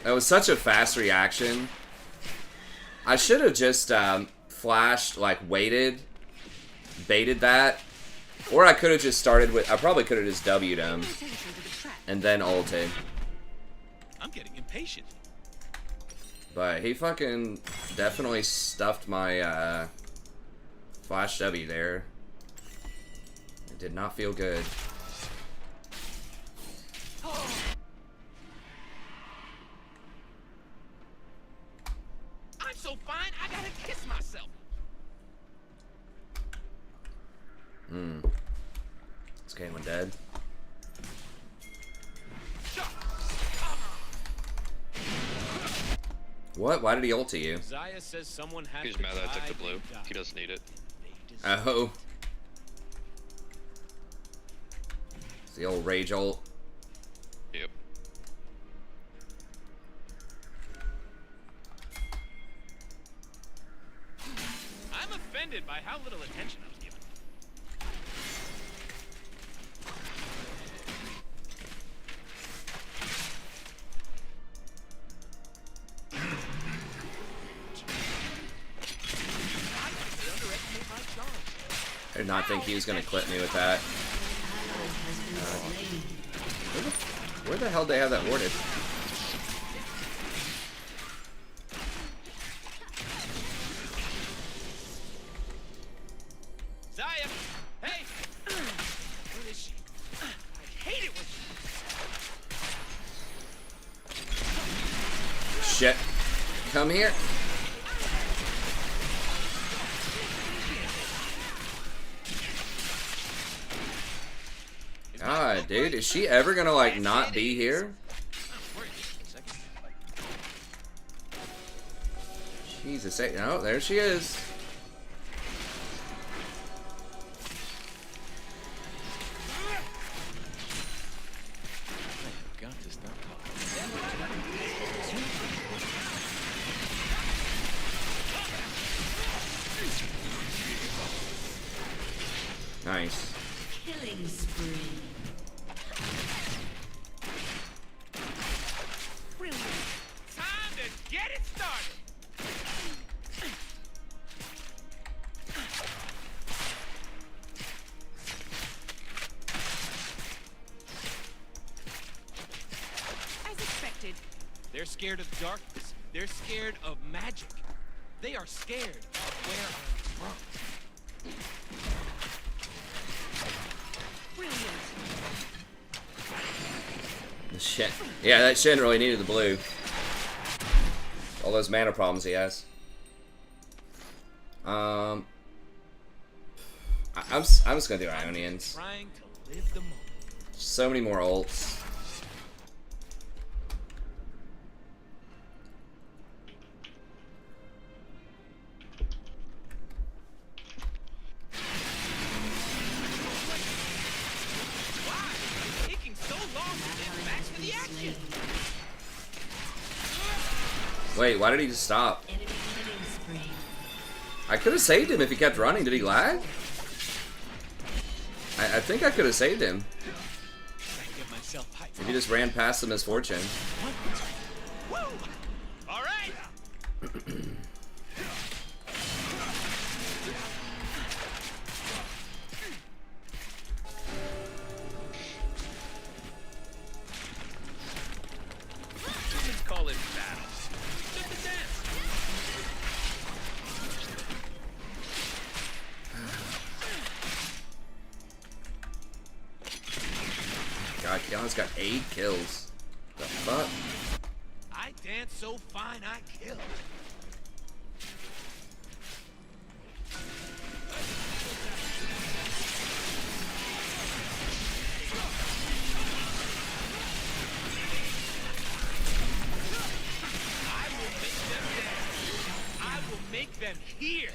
That was such a fast reaction. I should have just flashed, like, waited, baited that. Or I could have just started with... I probably could have just W'd him. And then ulted. I'm getting impatient. But he fucking definitely stuffed my flash W there. It did not feel good. I'm so fine, I gotta kiss myself. Is Caitlyn dead? What? Why did he ult you? Zaya says someone has He's to mad that I took die, the blue. they die. He doesn't need it. They deserve Oh. It's the old rage ult. Yep. I'm offended by how little attention I was given. They underestimate my charm. I did not think he was gonna clip me with that. Where the hell did they have that warded? Zaya! Hey! Where is she? I hate it when she... Shit. Come here. God, dude, is she ever gonna, like, not be here? Jesus, oh, there she is. Got to stop Nice. Killing spree. Brilliant. Time to get it started. scared of darkness. They're scared of magic. They are scared of where I'm from. Brilliant. The shit. Yeah, that Shen really needed the blue. All those mana problems he has. I'm just gonna do Ionians. Trying to live the moment. So many more ults. Taking so long to get back to the action. Wait, why did he just stop? Enemy killing spree. I could have saved him if he kept running. Did he lag? I think I could have saved him. Get myself hyped. If he just ran past the misfortune. Woo! All right. Let's call it battle. Just a dance. God, Kiana's got 8 kills. The fuck? I dance so fine I kill. I will make them dance. I will make them hear.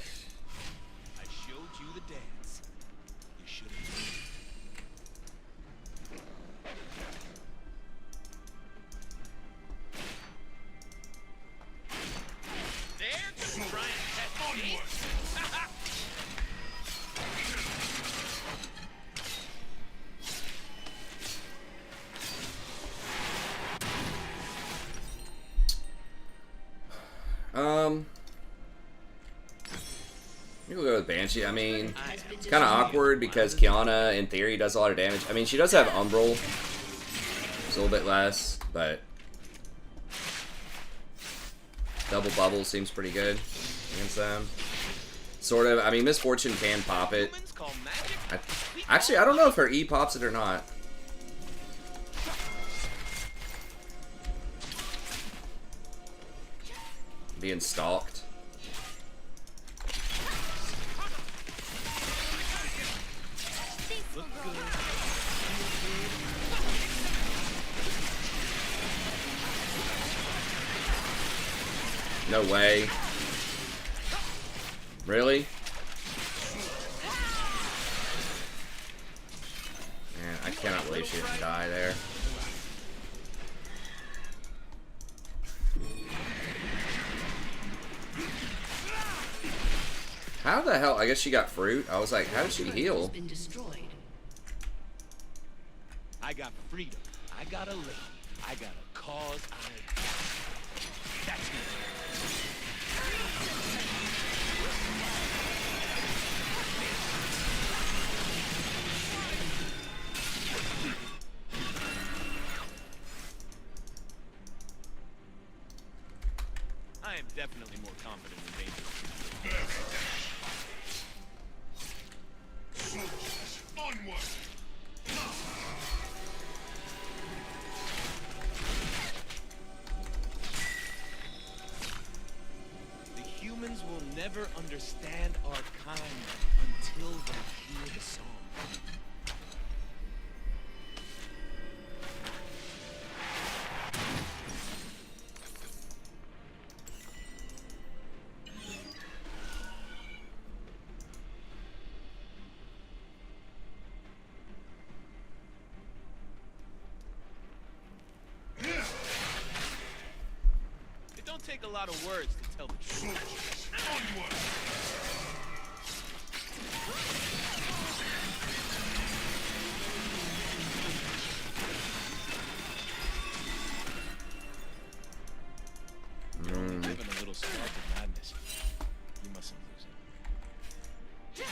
I showed you the dance. You should have. They're gonna try and catch me. We'll go with Banshee. I mean, it's kind of awkward because Kiana, in theory, does a lot of damage. I mean, she does have Umbral. It's a little bit less, but Double Bubble seems pretty good against them. Sort of. I mean, Misfortune can pop it. Humans call magic. Actually, I don't know if her E pops it or not. Being stalked. Look good. No way. Really? Man, I cannot believe she didn't die there. How the hell? I guess she got fruit. I was like, how did she heal? Been destroyed. I got freedom. I got a lady. I got a cause I got. That's me. I am definitely more confident in danger. The humans will never understand our kind until they hear the song. It don't take a lot of words to tell the truth. You're only living a little spark of madness. You mustn't lose it.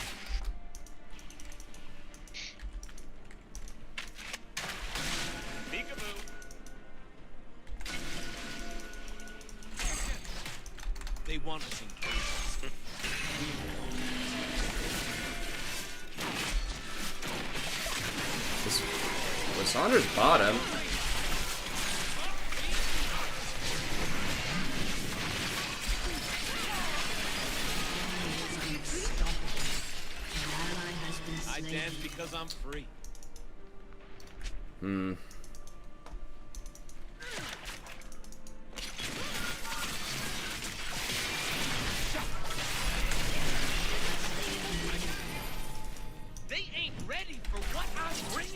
Peekaboo. want us engaged. Lissandra's bottom. I dance because I'm free. Hmm. They ain't ready for what I'm bringing.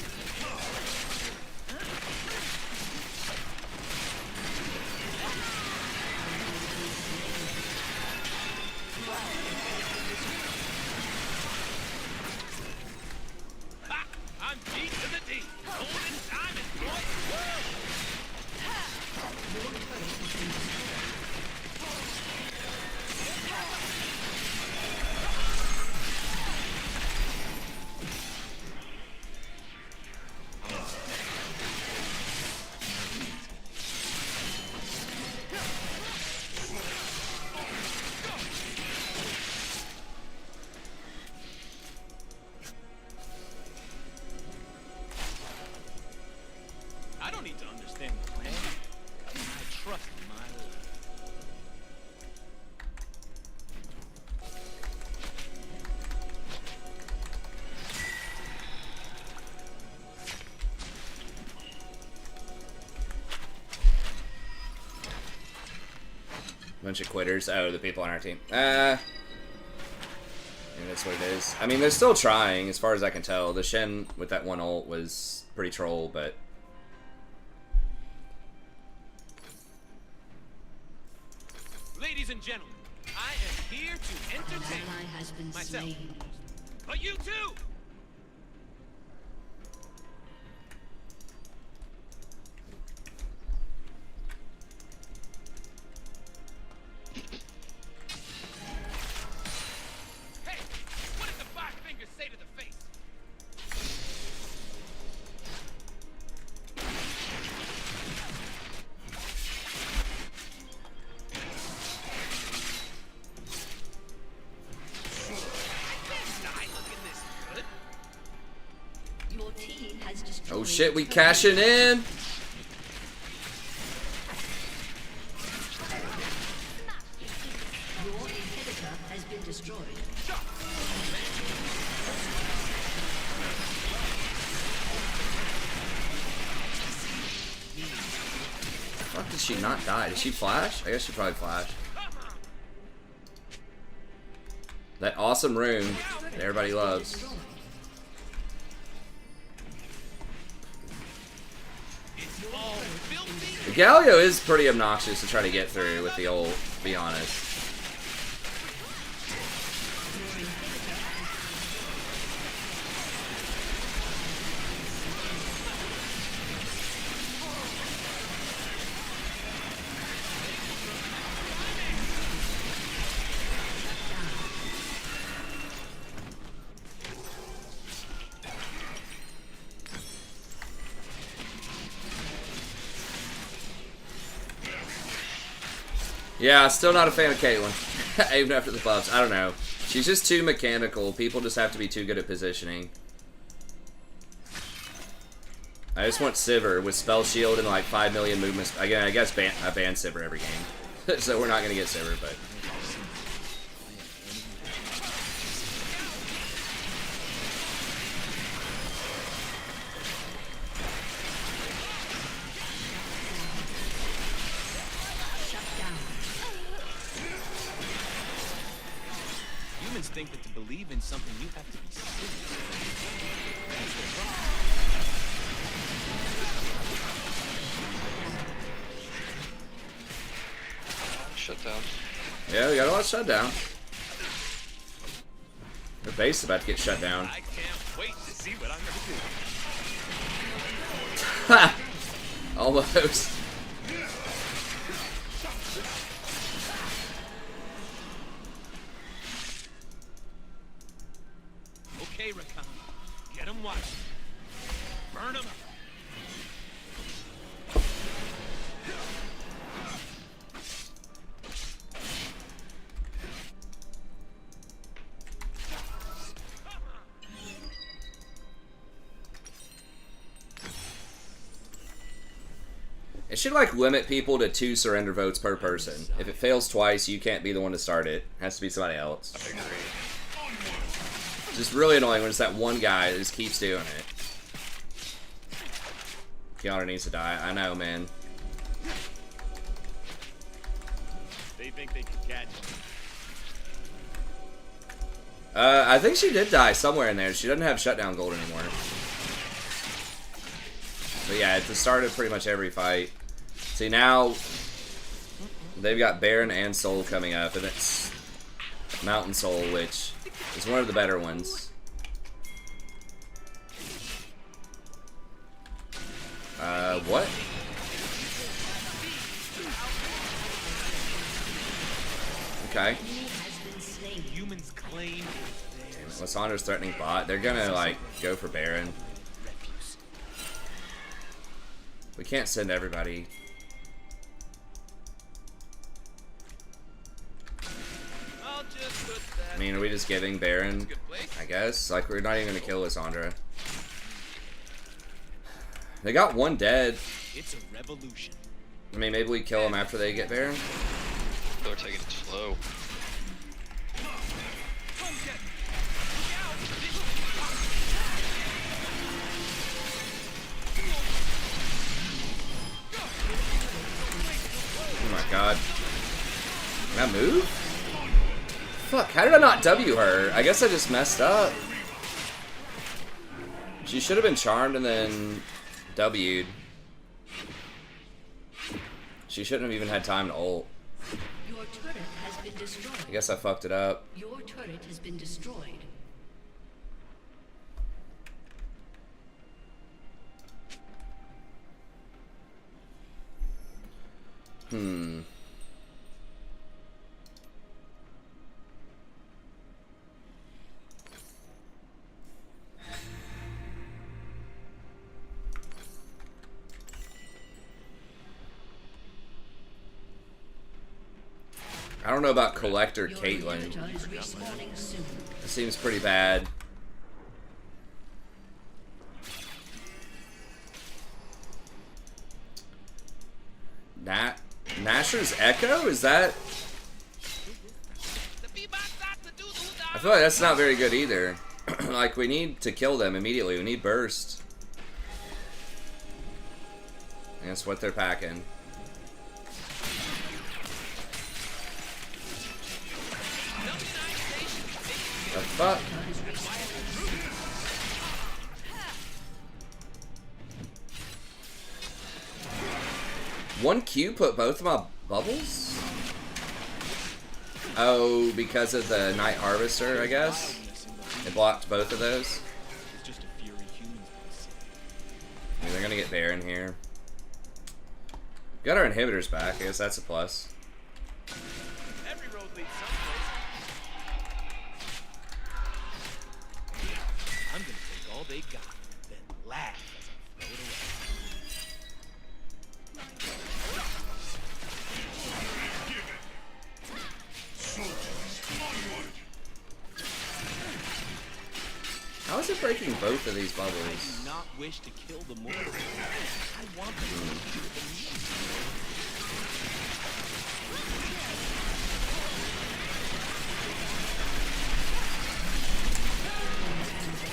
Ha! I'm D to the D. Golden diamond, boy. I don't need to understand the plan. I trust in my lord. Bunch of quitters. Oh, the people on our team. Yeah, that's what it is. I mean, they're still trying, as far as I can tell. The Shen with that one ult was pretty troll, but... Ladies and gentlemen, I am here to entertain An ally has been myself. slain. But you too! Hey, what did the five fingers say to the face? Die looking this good. Your team has destroyed. Oh shit, we cashing in! Your inhibitor has been destroyed. Fuck, did she not die? Did she flash? I guess she probably flashed. That awesome rune that everybody loves. It's all filthy. The Galio is pretty obnoxious to try to get through with the ult, to be honest. Yeah, still not a fan of Caitlyn. Even after the buffs. I don't know. She's just too mechanical. People just have to be too good at positioning. I just want Sivir with Spell Shield and like 5 million movements. Again, I guess I ban Sivir every game. So we're not going to get Sivir, but... Humans think that to believe in something you have to be serious. Shut down. Yeah, we got a lot of shutdown. Their base is about to get shut down. I can't wait to see what I'm gonna do. Ha! Almost. Okay, Rakan. Get him watching. Burn him up. It should like limit people to 2 surrender votes per person. If it fails twice, you can't be the one to start it. It has to be somebody else. I agree. Just really annoying when it's that one guy that just keeps doing it. Kiana needs to die. I know, man. They think they can catch me. I think she did die somewhere in there. She doesn't have shutdown gold anymore. But yeah, at the start of pretty much every fight. See, now they've got Baron and Soul coming up, and it's Mountain Soul, which is one of the better ones. What? Okay. Humans claim Lissandra's threatening bot. They're gonna, like, go for Baron. We can't send everybody. I'll just put that. I mean, are we just giving Baron? I guess. Like, we're not even gonna kill Lissandra. They got one dead. It's a revolution. I mean, maybe we kill them after they get Baron. They're taking it slow. Oh my god. Can I move? Fuck, how did I not W her? I guess I just messed up. She should have been charmed and then W'd. She shouldn't have even had time to ult. Your turret has been destroyed. I guess I fucked it up. Your turret has been destroyed. I don't know about Collector Your Caitlyn. inhibitor is respawning soon. It seems pretty bad. Nasher's Echo? Is that... I feel like that's not very good either. Like, we need to kill them immediately. We need burst. And that's what they're packing. The fuck? One Q put both of my bubbles? Oh, because of the Night Harvester, I guess? It blocked both of those. It's just a fury humans will see. I mean, they're gonna get Baron here. Got our inhibitors back, I guess that's a plus. Every road leads someplace. I'm gonna take all they got, then laugh as I throw it away. How is it breaking both of these I bubbles? do not wish to kill the mortal. I want them to do the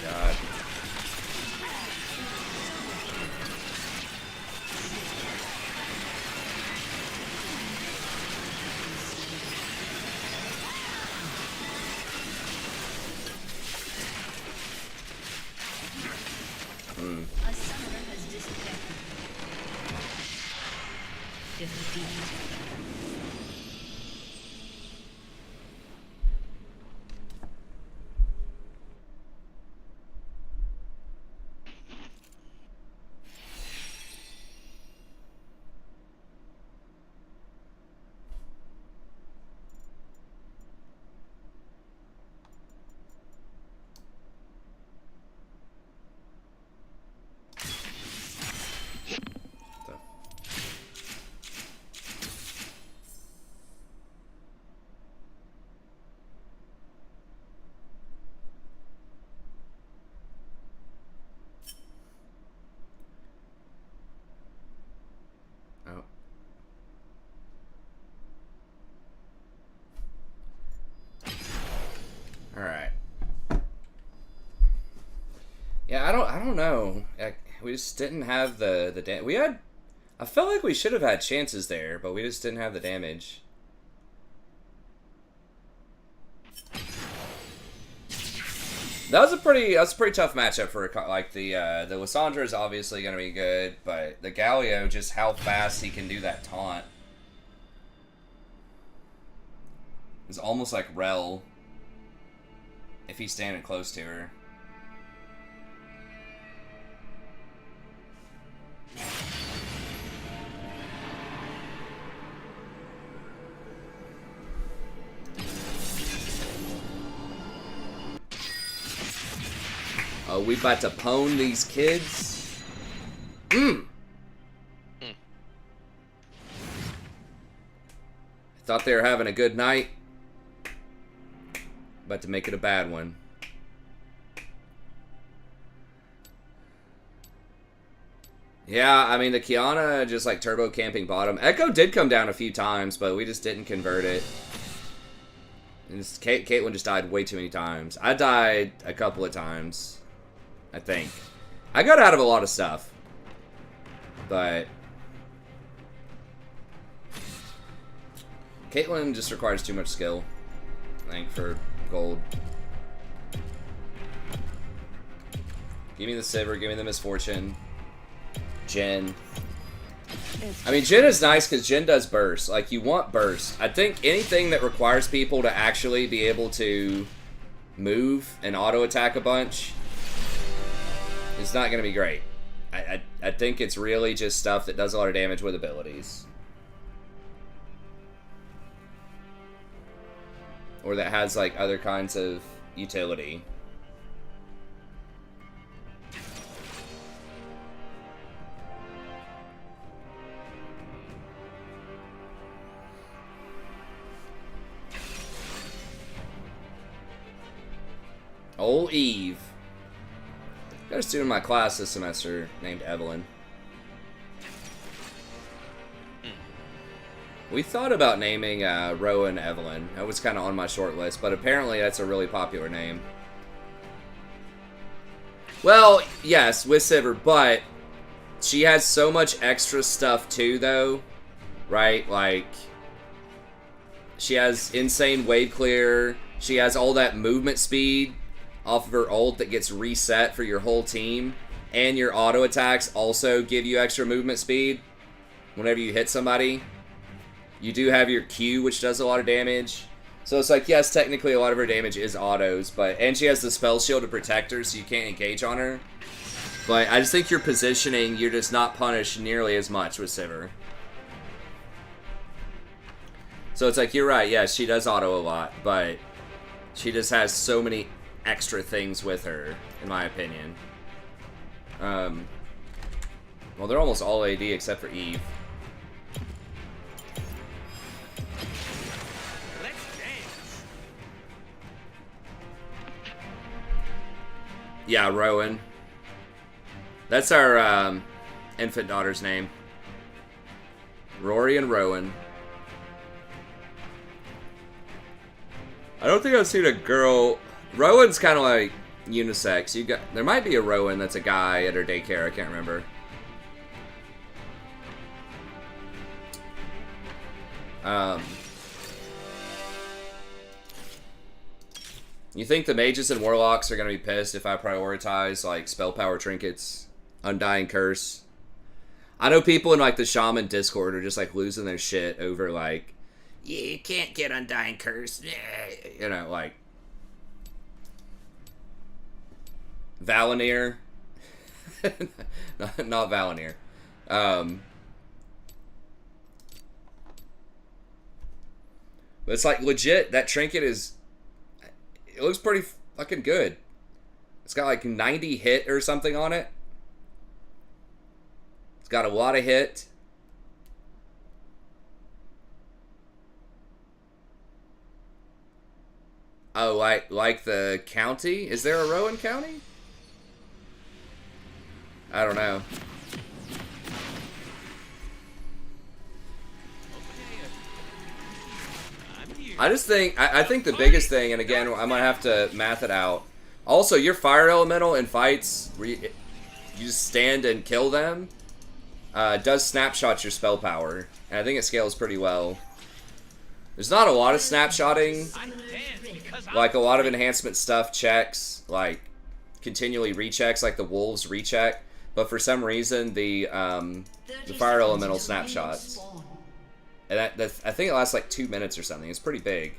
God. A summoner has disconnected. Defeat. Yeah, I don't know. We just didn't have the we had. I felt like we should have had chances there, but we just didn't have the damage. That was a pretty tough matchup for like the Lissandra is obviously going to be good, but the Galio, just how fast he can do that taunt is almost like Rel if he's standing close to her. Oh, we about to pwn these kids? Thought they were having a good night. About to make it a bad one. Yeah, I mean, the Kiana just like turbo camping bottom. Echo did come down a few times, but we just didn't convert it. And Caitlyn just died way too many times. I died a couple of times, I think. I got out of a lot of stuff. But Caitlyn just requires too much skill, I think, for gold. Give me the Sivir, give me the Misfortune. Jhin. I mean, Jhin is nice because Jhin does burst. Like, you want burst. I think anything that requires people to actually be able to move and auto-attack a bunch is not going to be great. I think it's really just stuff that does a lot of damage with abilities. Or that has, like, other kinds of utility. Old Eve. Got a student in my class this semester named Evelyn. We thought about naming Rowan Evelyn. That was kind of on my short list, but apparently that's a really popular name. Well, yes, with Sivir, but she has so much extra stuff too, though. Right? Like, she has insane wave clear. She has all that movement speed off of her ult that gets reset for your whole team. And your auto attacks also give you extra movement speed whenever you hit somebody. You do have your Q, which does a lot of damage. So it's like, yes, technically a lot of her damage is autos, but and she has the spell shield to protect her, so you can't engage on her. But I just think your positioning, you're just not punished nearly as much with Sivir. So it's like, you're right, yes, she does auto a lot, but she just has so many extra things with her, in my opinion. Well, they're almost all AD except for Eve. Yeah, Rowan. That's our infant daughter's name. Rory and Rowan. I don't think I've seen a girl. Rowan's kind of like unisex. There might be a Rowan that's a guy at her daycare. I can't remember. You think the mages and warlocks are going to be pissed if I prioritize, like, spell power trinkets, Undying Curse? I know people in, like, the Shaman Discord are just, like, losing their shit over, like, yeah, you can't get Undying Curse. You know, like, Valinir. not Valinir. But it's, like, legit, that trinket is... It looks pretty fucking good. It's got like 90 hit or something on it. It's got a lot of hit. Oh, like the county? Is there a Rowan County? I don't know. I just think, I think the biggest thing, and again, I might have to math it out, Also, your fire elemental in fights where you just stand and kill them does snapshot your spell power, and I think it scales pretty well. There's not a lot of snapshotting. Like, a lot of enhancement stuff checks, like, continually rechecks, like the wolves recheck. But for some reason, the fire elemental snapshots. And I think it lasts like 2 minutes or something. It's pretty big.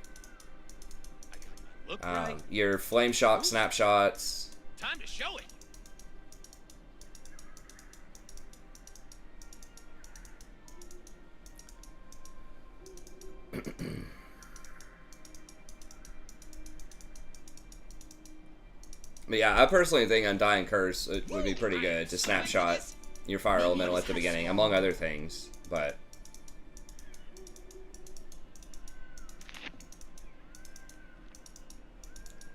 Your flame shock snapshots. Time to show it. But yeah, I personally think Undying Curse would be pretty good to snapshot your fire elemental at the beginning, among other things. But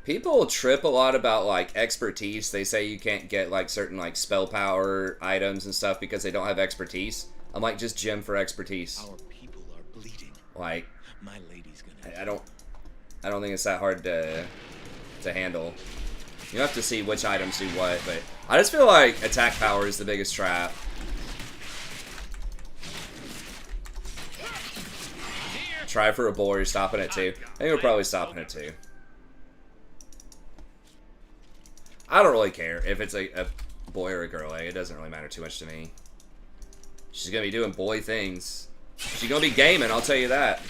people trip a lot about like expertise. They say you can't get like certain like spell power items and stuff because they don't have expertise. I'm like, just gem for expertise. Our people are bleeding. Like, My lady's gonna. I don't think it's that hard to handle. You have to see which items do what, but I just feel like attack power is the biggest trap. Try for a bull, you're stopping it too. I think we're probably stopping it too. I don't really care if it's a boy or a girl. It doesn't really matter too much to me. She's gonna be doing boy things. She's gonna be gaming, I'll tell you that.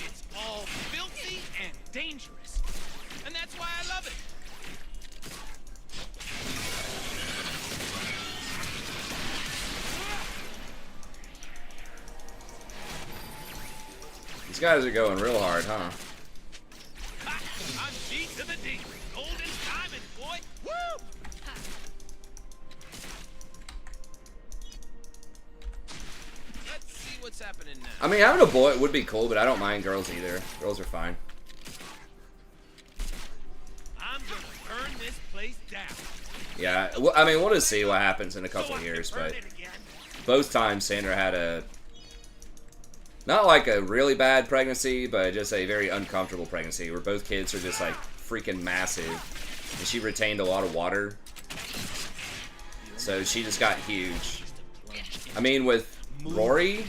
It's all filthy and dangerous. And that's why I love it. These guys are going real hard, huh? Ha! I'm G to the D. Golden diamond, boy. Woo! Let's see what's happening now. I mean, having a boy would be cool, but I don't mind girls either. Girls are fine. I'm gonna burn this place down. Yeah, well, I mean, we'll just see what happens in a couple of years, but both times Sandra had a, not like a really bad pregnancy, but just a very uncomfortable pregnancy where both kids are just like freaking massive, and she retained a lot of water, so she just got huge. I mean, with Rory,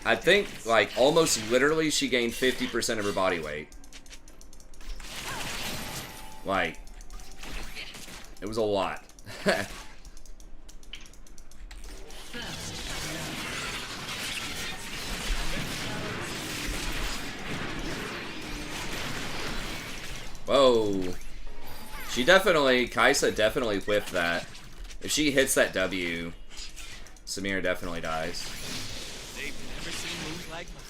I think like almost literally she gained 50% of her body weight. Like, it was a lot. Whoa. Kaisa definitely whiffed that. If she hits that W, Samir definitely dies. They've never seen moves like mine.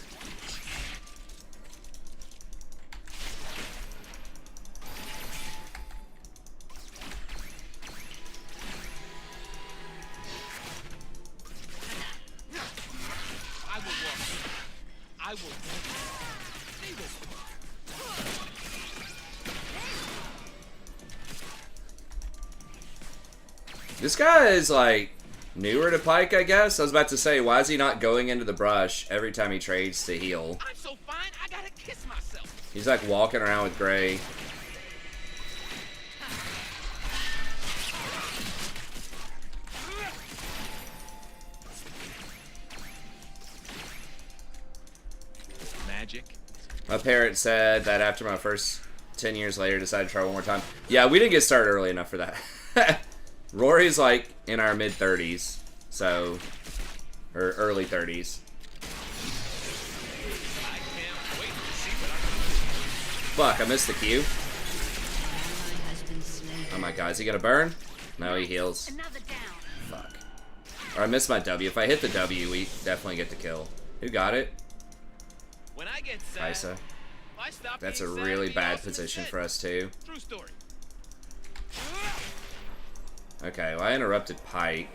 I will walk. I will walk. They will. This guy is like newer to Pike, I guess. I was about to say, why is he not going into the brush every time he trades to heal? I'm so fine, I gotta kiss myself. He's like walking around with Gray. Magic. My parent said that after my first 10 years later, decided to try one more time. Yeah, we didn't get started early enough for that. Rory's like in our mid-30s, so, or early 30s. I can't wait to see what I can do. Fuck, I missed the Q. Oh my god, is he gonna burn? No, he heals. Another down. Fuck. Or I missed my W. If I hit the W, we definitely get the kill. Who got it? When I get sad, Kaisa. I stop That's a being sad really and be bad awesome position instead. for us, too. True story. Okay, well, I interrupted Pike.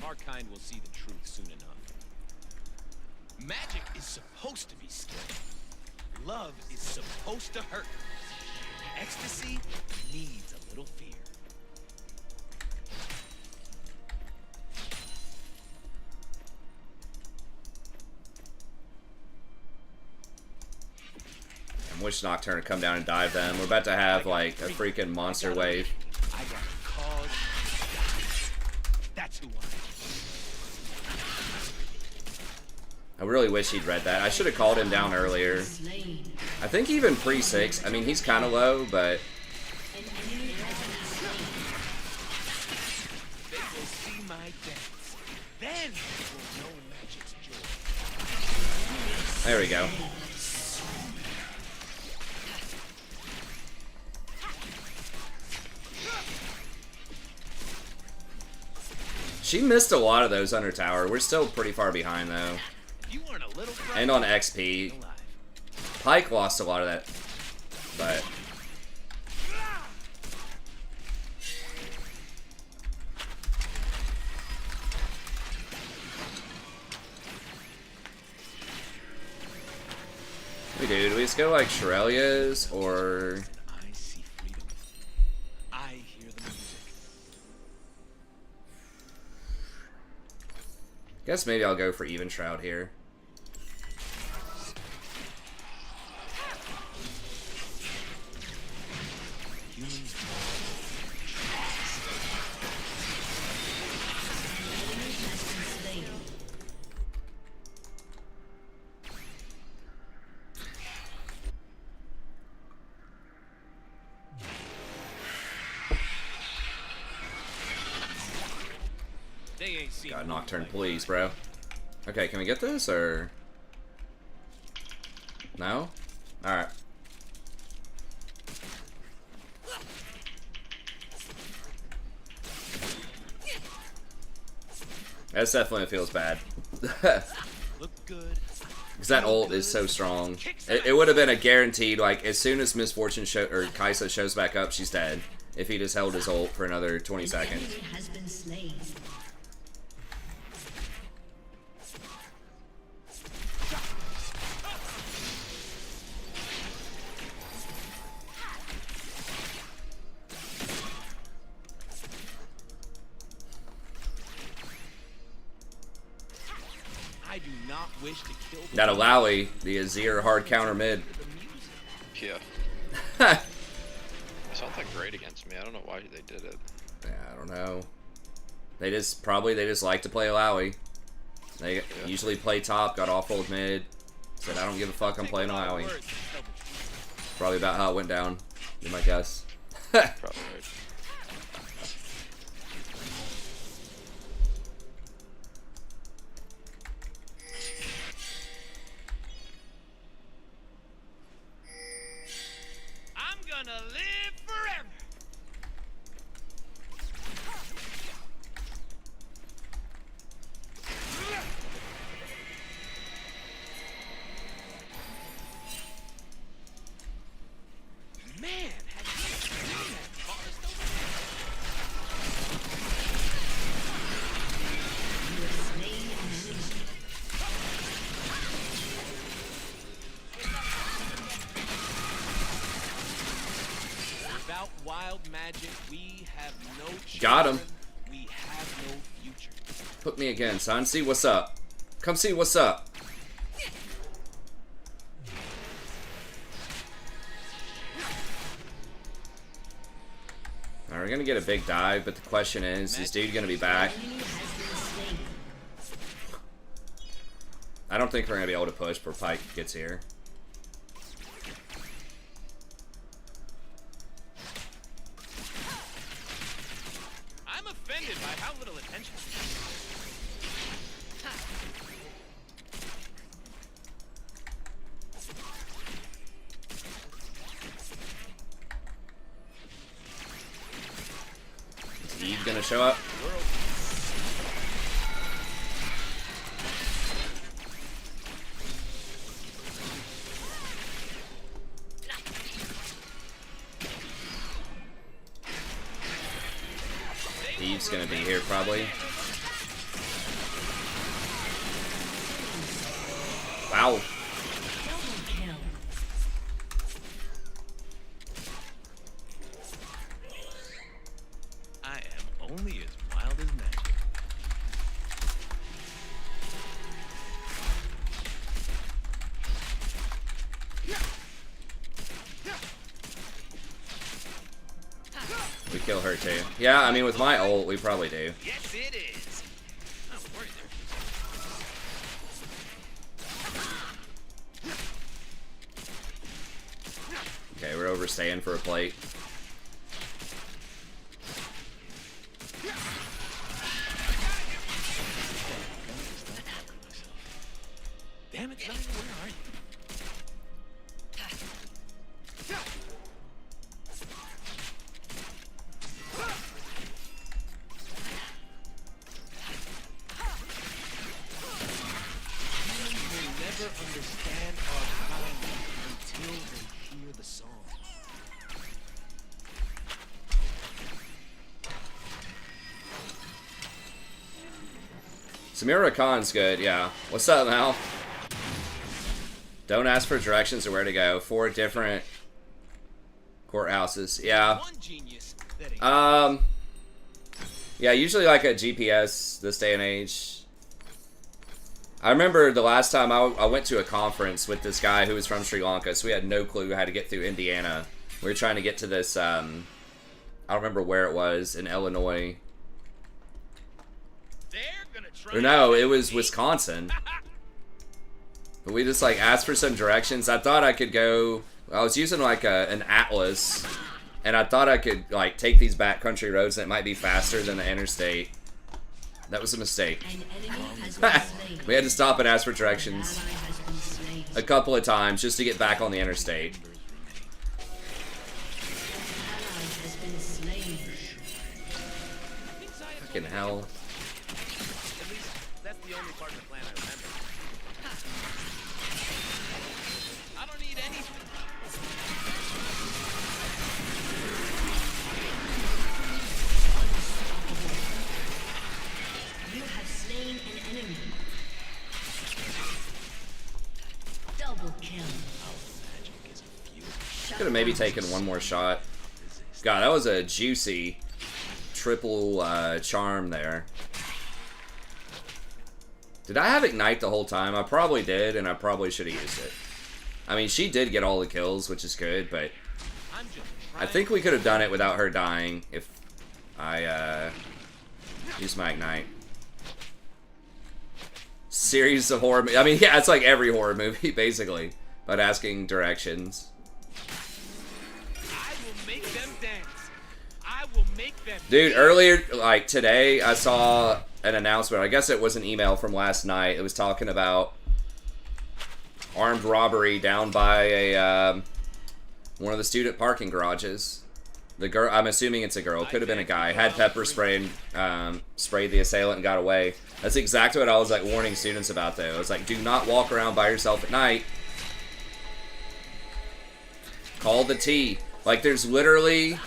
our kind will see the truth soon enough. Magic is supposed to be skill. Love is supposed to hurt. Ecstasy needs a little fear. I wish Nocturne would come down and dive them. We're about to have like a freaking monster wave. I got a cause. That's who I am. I really wish he'd read that. I should have called him down earlier. Slain. I think even pre-6, I mean, he's kind of low, but An enemy has been slain. They will see my dance. Then they will know magic's joy. there we go. She missed a lot of those under tower. We're still pretty far behind, though. You weren't a little And on XP. alive. Pyke lost a lot of that, but... What do we do? Do we just go like Shirelia's, or... I see freedom. I hear the music. Guess maybe I'll go for Even Shroud here. Humans Enemy has been slain. they ain't seen God, nothing Nocturne, like please, mine. bro. Okay, can we get this, or... No? Alright. That definitely feels bad. Look good. Because that ult is so strong. It would have been a guaranteed, like, as soon as Misfortune or Kaisa shows back up, she's dead. If he just held his ult for another 20 An seconds. enemy has been slain. I do not wish to kill the That Alawi, the Azir hard counter mid. Yeah. Yeah, It's not that great against me. I don't know why they did it. I don't know. They just like to play Alawi. They usually play top, got off old mid. Said I don't give a fuck, I'm playing Alawi. Probably about how it went down, be my guess. Probably right. I'm gonna live forever. Man, had you seen that forest over You have slain an enemy. there? Without wild magic, we have no children. Got him. We have no future. Hook me again, son. See what's up. Come see what's up. Alright, we're gonna get a big dive, but the question is dude gonna be back? Enemy has been slain. I don't think we're gonna be able to push before Pyke gets here. I'm offended by how little attention. Is Eve gonna show up? Eve's gonna be here probably. Wow. Double kill. I am only as wild as magic. We kill her too. Yeah, I mean, with my ult, we probably do. Yes, it is. I'm worried there. Okay, we're overstaying for a plate. Damn it, Johnny, where are you? Never understand our kind until they hear the song. Samira Khan's good, yeah. What's up, Mal? Don't ask for directions or where to go. 4 different courthouses. Yeah. One genius that ain't Yeah, usually like a GPS this day and age. I remember the last time I went to a conference with this guy who was from Sri Lanka, so we had no clue how to get through Indiana. We were trying to get to this, I don't remember where it was, in Illinois. they're gonna try. Or no, it was Wisconsin. But we just like asked for some directions. I thought I could go, I was using like an atlas, and I thought I could like take these backcountry roads and it might be faster than the interstate. That was a mistake. An enemy has been slain. We had to stop and ask for An directions ally has been slain. a couple of times just to get back on the interstate. An ally has been slain. Fucking hell. At least that's the only part of the plan I remember. I don't need anything. You have slain an enemy. Double kill. Could have maybe taken one more shot. God, that was a juicy triple charm there. Did I have Ignite the whole time? I probably did, and I probably should have used it. I mean, she did get all the kills, which is good, but I'm just I think we could have done it without her dying if I used my Ignite. Series of horror. I mean, yeah, it's like every horror movie, basically, but asking directions. I will make them dance. I will make them Dude, earlier, like today, I saw an announcement. I guess it was an email from last night. It was talking about armed robbery down by a one of the student parking garages. The girl, I'm assuming it's a girl, could have been a guy, had pepper spray and sprayed the assailant and got away. That's exactly what I was like warning students about though. I was like, do not walk around by yourself at night. Call the T. Like there's literally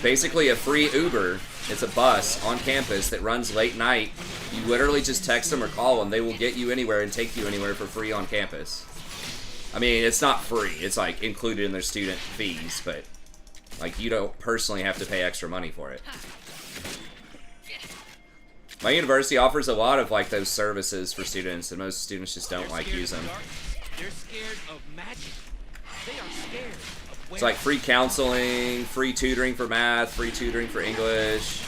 basically a free Uber. It's a bus on campus that runs late night. You literally just text them or call them. They will get you anywhere and take you anywhere for free on campus. I mean, it's not free. It's like included in their student fees, but like you don't personally have to pay extra money for it. My university offers a lot of like those services for students, and most students just don't like use them. They're scared of magic. They are scared of It's like free counseling, free tutoring for math, free tutoring for English.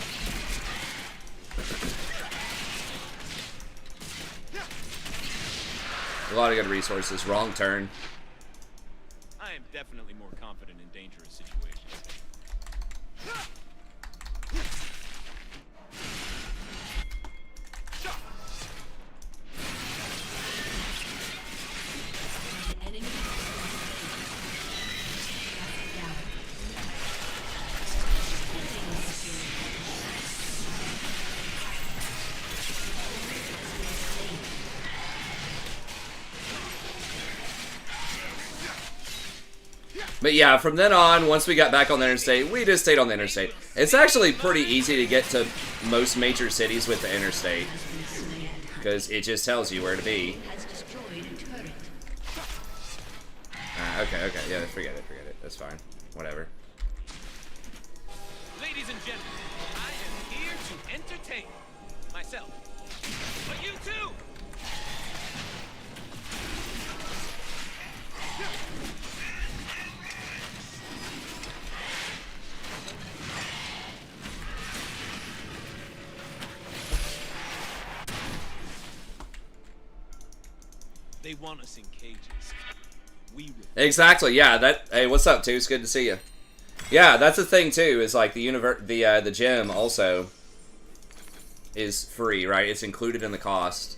A lot of good resources. Wrong turn. I am definitely more confident in dangerous situations. An enemy down. But yeah, from then on, once we got back on the interstate, we just stayed on the interstate. It's actually pretty easy to get to most major cities with the interstate, because it just tells you where to be. Has destroyed Okay, yeah, forget it. That's fine. Whatever. Ladies and gentlemen, I am here to entertain myself. But you too! They want us in cages. We will. Exactly. Yeah. Hey, what's up, too? It's good to see you. Yeah, that's the thing too. Is like the gym also is free, right? It's included in the cost.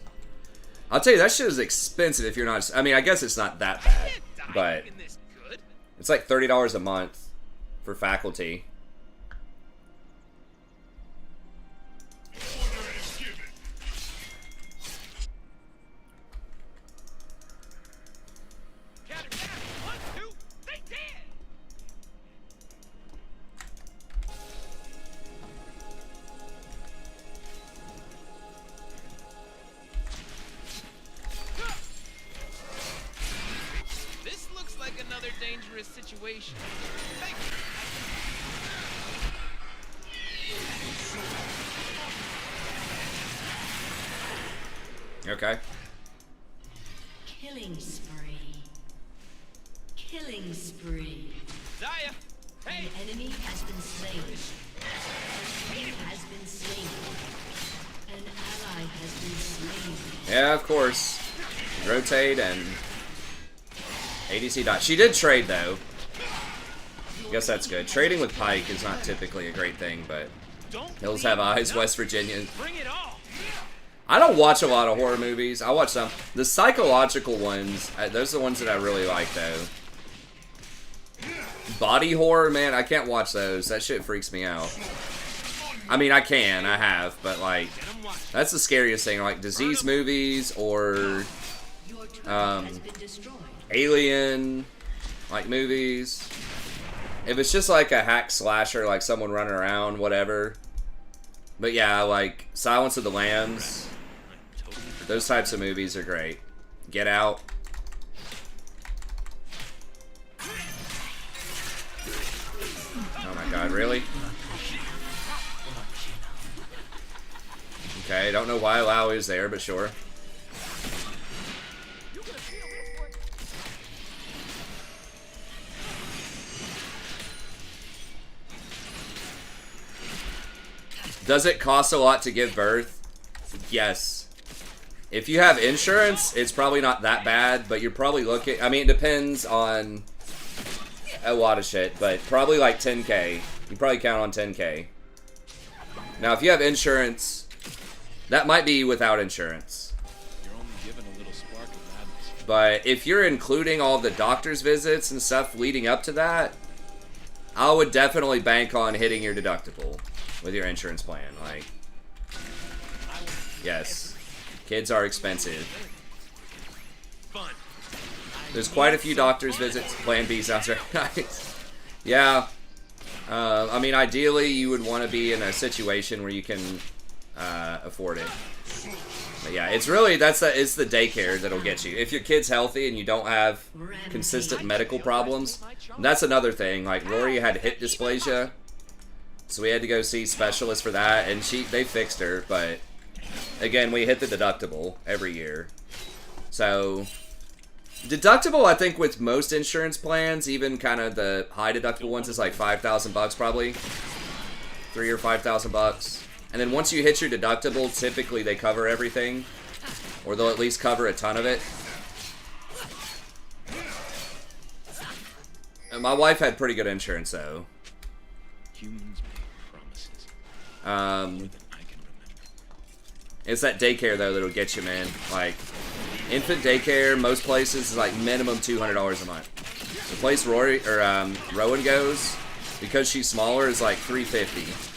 I'll tell you, that shit is expensive if you're not. I mean, I guess it's not that bad, but it's like $30 a month for faculty. Dangerous situation. Okay. Killing spree. Killing spree. Zaya, hey! An enemy has been slain. An enemy has been slain. An ally has been slain. Yeah, of course. Rotate and ADC dot. She did trade though. Guess that's good. Trading with Pike is not typically a great thing, but Hills Have Eyes, West Virginia. I don't watch a lot of horror movies. I watch some. The psychological ones, those are the ones that I really like though. Body horror, man, I can't watch those. That shit freaks me out. I mean, I have, but like, that's the scariest thing. Like disease movies or Alien, like movies. If it's just like a hack slasher, like someone running around, whatever. But yeah, like Silence of the Lambs, those types of movies are great. Get Out. Oh my god, really? Okay, don't know why Lau is there, but sure. Does it cost a lot to give birth? Yes. If you have insurance, it's probably not that bad, but you're probably looking... I mean, it depends on a lot of shit, but probably like 10K. You probably count on 10K. Now, if you have insurance, that might be without insurance. You're only given a little spark of madness. But if you're including all the doctor's visits and stuff leading up to that, I would definitely bank on hitting your deductible with your insurance plan. Like, yes, kids are expensive. There's quite a few doctor's visits. Plan B sounds right. Nice. Yeah. I mean, ideally, you would want to be in a situation where you can afford it. But yeah, it's really, it's the daycare that'll get you. If your kid's healthy and you don't have consistent medical problems, that's another thing. Like, Rory had hip dysplasia, so we had to go see specialists for that, and they fixed her, but again, we hit the deductible every year. So, deductible, I think with most insurance plans, even kind of the high deductible ones, is like $5,000 probably. $3,000 or $5,000. And then once you hit your deductible, typically they cover everything. Or they'll at least cover a ton of it. And my wife had pretty good insurance, though. Humans make promises. It's that daycare, though, that'll get you, man. Like, infant daycare, most places, is like minimum $200 a month. The place Rowan goes, because she's smaller, is like $350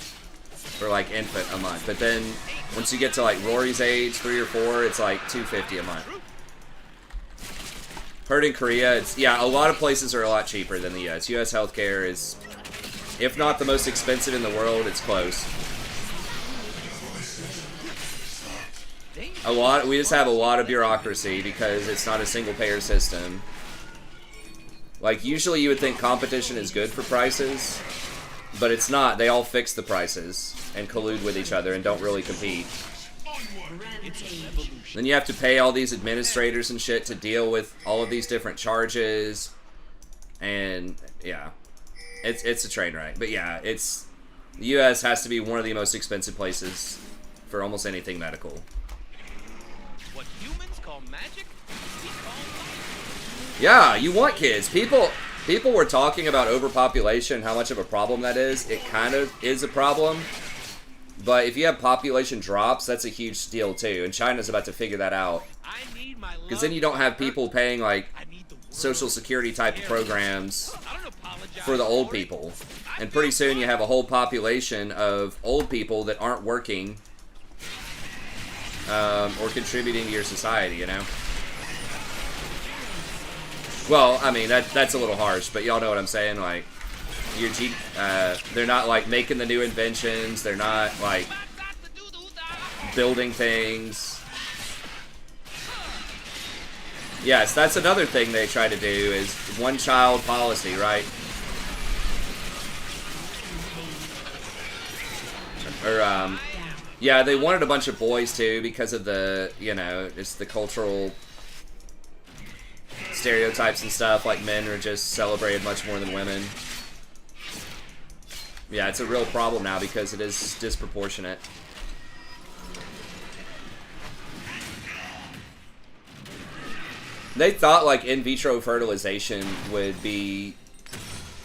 for like infant a month. But then once you get to like Rory's age, 3 or 4, it's like $250 a month. Heard in Korea, yeah, a lot of places are a lot cheaper than the US. US healthcare is, if not the most expensive in the world, it's close. We just have a lot of bureaucracy because it's not a single payer system. Like, usually you would think competition is good for prices, but it's not. They all fix the prices and collude with each other and don't really compete. Then you have to pay all these administrators and shit to deal with all of these different charges. And, yeah. It's a train wreck. But, yeah, the U.S. has to be one of the most expensive places for almost anything medical. What humans call magic, we call life. Yeah, you want kids. People were talking about overpopulation, how much of a problem that is. It kind of is a problem. But if you have population drops, that's a huge deal too. And China's about to figure that out. Because then you don't have people paying like social security type of programs for the old people. And pretty soon you have a whole population of old people that aren't working or contributing to your society, you know? Well, I mean, that's a little harsh, but y'all know what I'm saying. Like, they're not, like, making the new inventions. They're not, like, building things. Yes, that's another thing they try to do is one-child policy, right? Or, yeah, they wanted a bunch of boys, too, because of the, you know, it's the cultural stereotypes and stuff, like men are just celebrated much more than women. Yeah, it's a real problem now because it is disproportionate. They thought like in vitro fertilization would be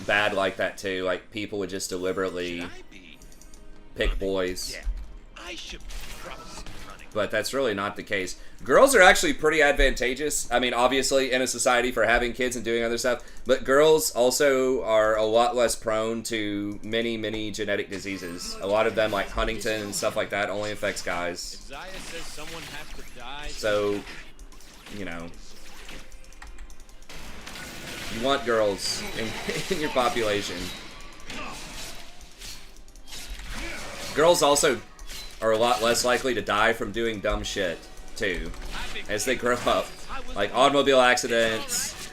bad like that too, like people would just deliberately pick boys. Yeah, I should probably be running. But that's really not the case. Girls are actually pretty advantageous. I mean, obviously, in a society for having kids and doing other stuff. But girls also are a lot less prone to many, many genetic diseases. A lot of them, like Huntington and stuff like that, only affects guys. Isaiah says someone has to die. So, you know, you want girls in your population. Girls also are a lot less likely to die from doing dumb shit, too, as they grow up. Like automobile accidents,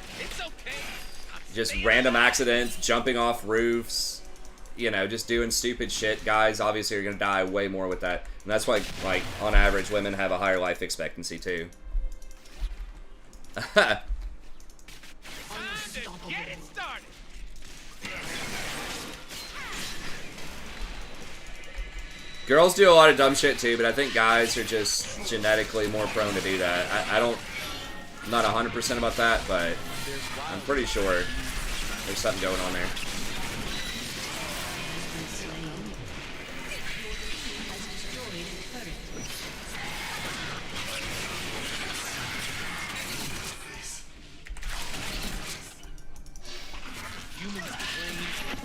just random accidents, jumping off roofs, you know, just doing stupid shit. Guys obviously are going to die way more with that. And that's why, like, on average, women have a higher life expectancy, too. Girls do a lot of dumb shit too, but I think guys are just genetically more prone to do that. I'm not 100% about that, but I'm pretty sure there's something going on there.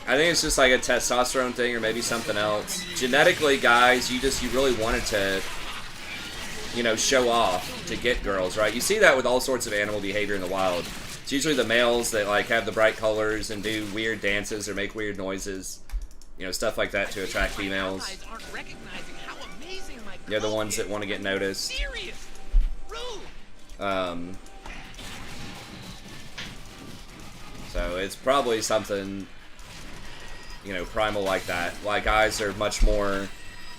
I think it's just like a testosterone thing or maybe something else. Genetically, guys, you really wanted to, you know, show off to get girls, right? You see that with all sorts of animal behavior in the wild. It's usually the males that, like, have the bright colors and do weird dances or make weird noises. You know, stuff like that to attract females. They're the ones that want to get noticed. So it's probably something, you know, primal like that. Like, guys are much more...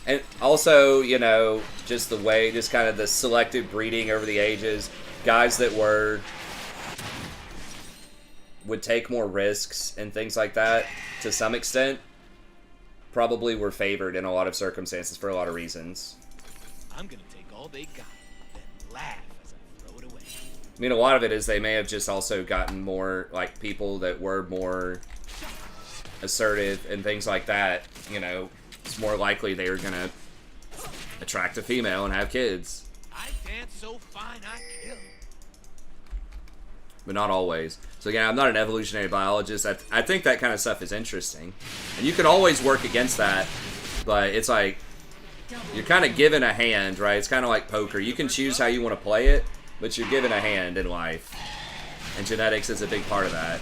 And also, you know, just the way, just kind of the selective breeding over the ages. Guys that would take more risks and things like that, to some extent, probably were favored in a lot of circumstances for a lot of reasons. I'm gonna take all they got, then laugh as I throw it away. I mean, a lot of it is they may have just also gotten more, like, people that were more assertive and things like that, you know, it's more likely they were gonna attract a female and have kids. I dance so fine I kill. But not always. So again, I'm not an evolutionary biologist. I think that kind of stuff is interesting. And you can always work against that, but it's like, you're kind of given a hand, right? It's kind of like poker. You can choose how you want to play it, but you're given a hand in life. And genetics is a big part of that.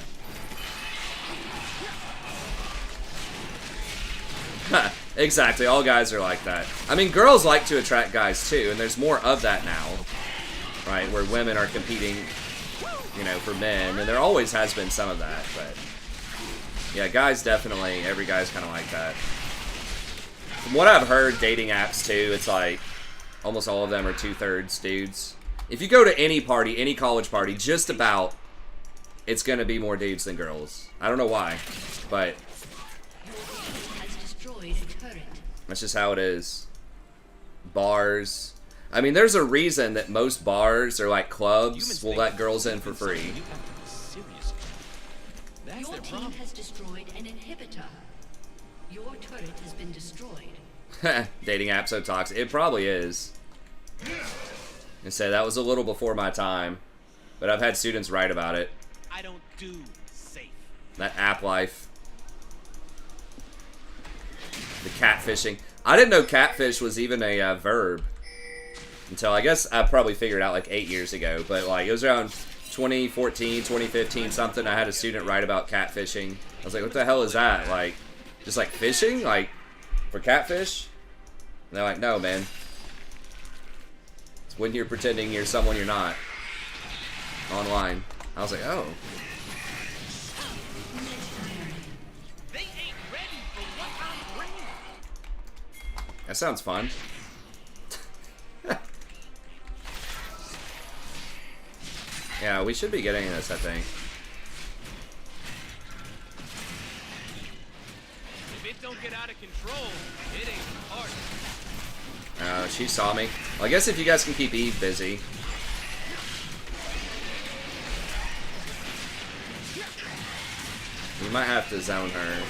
Exactly, all guys are like that. I mean, girls like to attract guys too, and there's more of that now, right? Where women are competing you know, for men, and there always has been some of that, but yeah, guys definitely, every guy's kind of like that. From what I've heard, dating apps too, it's like almost all of them are 2/3 dudes. If you go to any party, any college party, just about, it's gonna be more dudes than girls. I don't know why, but Has destroyed a turret. that's just how it is. Bars. I mean, there's a reason that most bars or like clubs will let girls in for free. You have to be serious. That's Your their team problem. has destroyed an inhibitor. Your turret has been destroyed. Dating app so toxic. It probably is. And say that was a little before my time, but I've had students write about it. I don't do safe. That app life. The catfishing. I didn't know catfish was even a verb until I guess I probably figured it out like 8 years ago. But like it was around 2014, 2015 something. I had a student write about catfishing. I was like, what the hell is that? Like, just like fishing? Like, for catfish? And they're like, no, man. It's when you're pretending you're someone you're not. Online. I was like, oh. They ain't ready for what I'm bringing. That sounds fun. Yeah, we should be getting this, I think. If it don't get out of control, it ain't hard. She saw me. Well, I guess if you guys can keep Eve busy. You might have to zone her.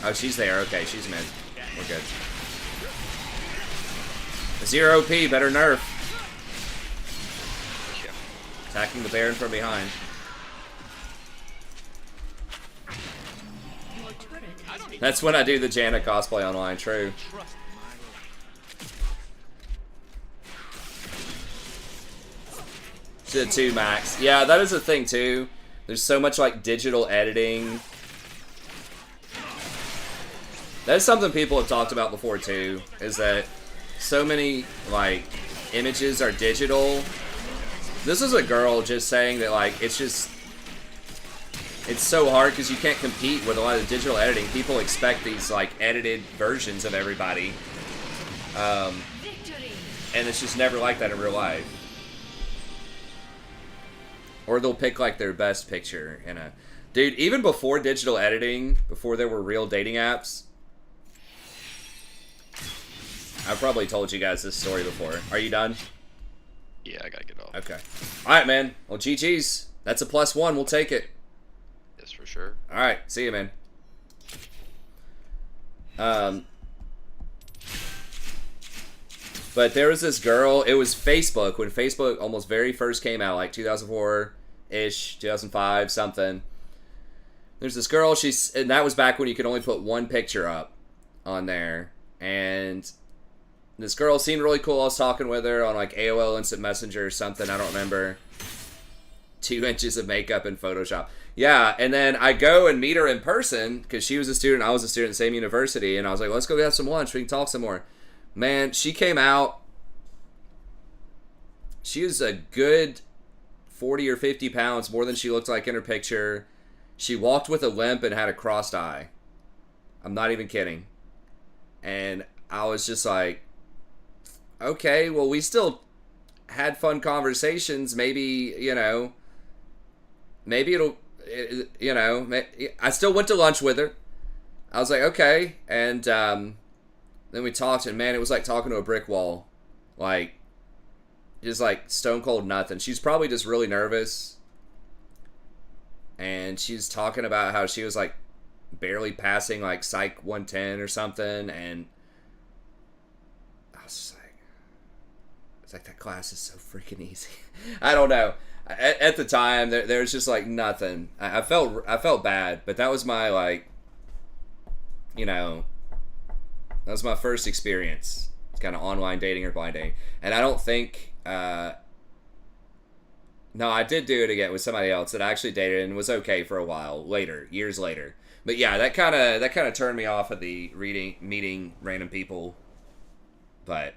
Oh, she's there. Okay, she's mid. We're good. 0 P, better nerf. Yeah. Attacking the Baron from behind. Your turret has been That's when I do the Janet cosplay online, true. Trust To 2 max. Yeah, that is a thing too. There's so much like digital editing. That's something people have talked about before too, is that so many like images are digital. This is a girl just saying that like it's so hard because you can't compete with a lot of digital editing. People expect these like edited versions of everybody. victory. And it's just never like that in real life. Or they'll pick like their best picture in a... Dude, even before digital editing, before there were real dating apps, I've probably told you guys this story before. Are you done? Yeah, I gotta get off. Okay. Alright, man. Well, GG's. That's a +1. We'll take it. Yes, for sure. Alright. See you, man. But there was this girl, it was Facebook, when Facebook almost very first came out, like 2004-ish, 2005, something. There's this girl, and that was back when you could only put one picture up on there. And this girl seemed really cool. I was talking with her on like AOL Instant Messenger or something, I don't remember. 2 inches of makeup in Photoshop. Yeah, and then I go and meet her in person, because she was a student, I was a student, same university, and I was like, let's go have some lunch, we can talk some more. Man, she came out. She was a good 40 or 50 pounds more than she looked like in her picture. She walked with a limp and had a crossed eye. I'm not even kidding. And I was just like, okay, well, we still had fun conversations. Maybe, maybe it'll, I still went to lunch with her. I was like, okay. And, then we talked, and man, it was like talking to a brick wall. Like, just like stone cold nothing. She's probably just really nervous. And she's talking about how she was like barely passing like Psych 110 or something. And I was just like, it's like that class is so freaking easy. I don't know. At the time, there was just like nothing. I felt bad, but that was my like, that was my first experience. It's kind of online dating or blind dating. And I don't think... no, I did do it again with somebody else that I actually dated and was okay for a while later, years later. But yeah, that kind of turned me off of the meeting random people. But,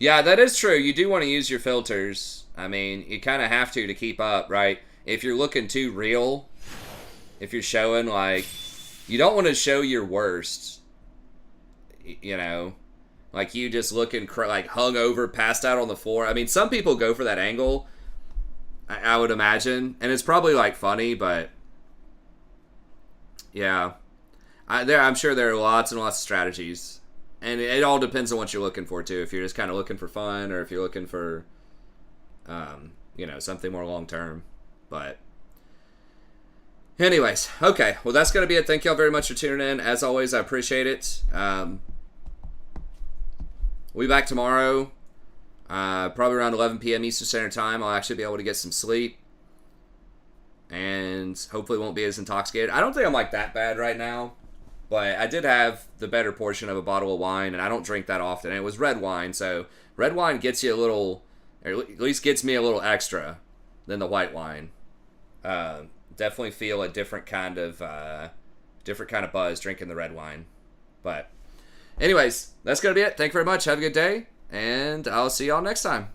Yeah, that is true. You do want to use your filters. I mean, you kind of have to keep up, right? If you're looking too real, if you're showing, like, you don't want to show your worst, you know? Like, you just looking, like, hung over, passed out on the floor. I mean, some people go for that angle, I would imagine. And it's probably, like, funny, but... Yeah. I'm sure there are lots and lots of strategies. And it all depends on what you're looking for, too. If you're just kind of looking for fun, or if you're looking for, you know, something more long-term. But... Anyways, okay. Well, that's going to be it. Thank y'all very much for tuning in. As always, I appreciate it. We'll be back tomorrow, probably around 11 p.m. Eastern Standard Time. I'll actually be able to get some sleep, and hopefully won't be as intoxicated. I don't think I'm like that bad right now, but I did have the better portion of a bottle of wine, and I don't drink that often. It was red wine, so red wine gets you a little, or at least gets me a little extra than the white wine. Definitely feel a different kind of buzz drinking the red wine, but... Anyways, that's going to be it. Thank you very much. Have a good day, and I'll see y'all next time.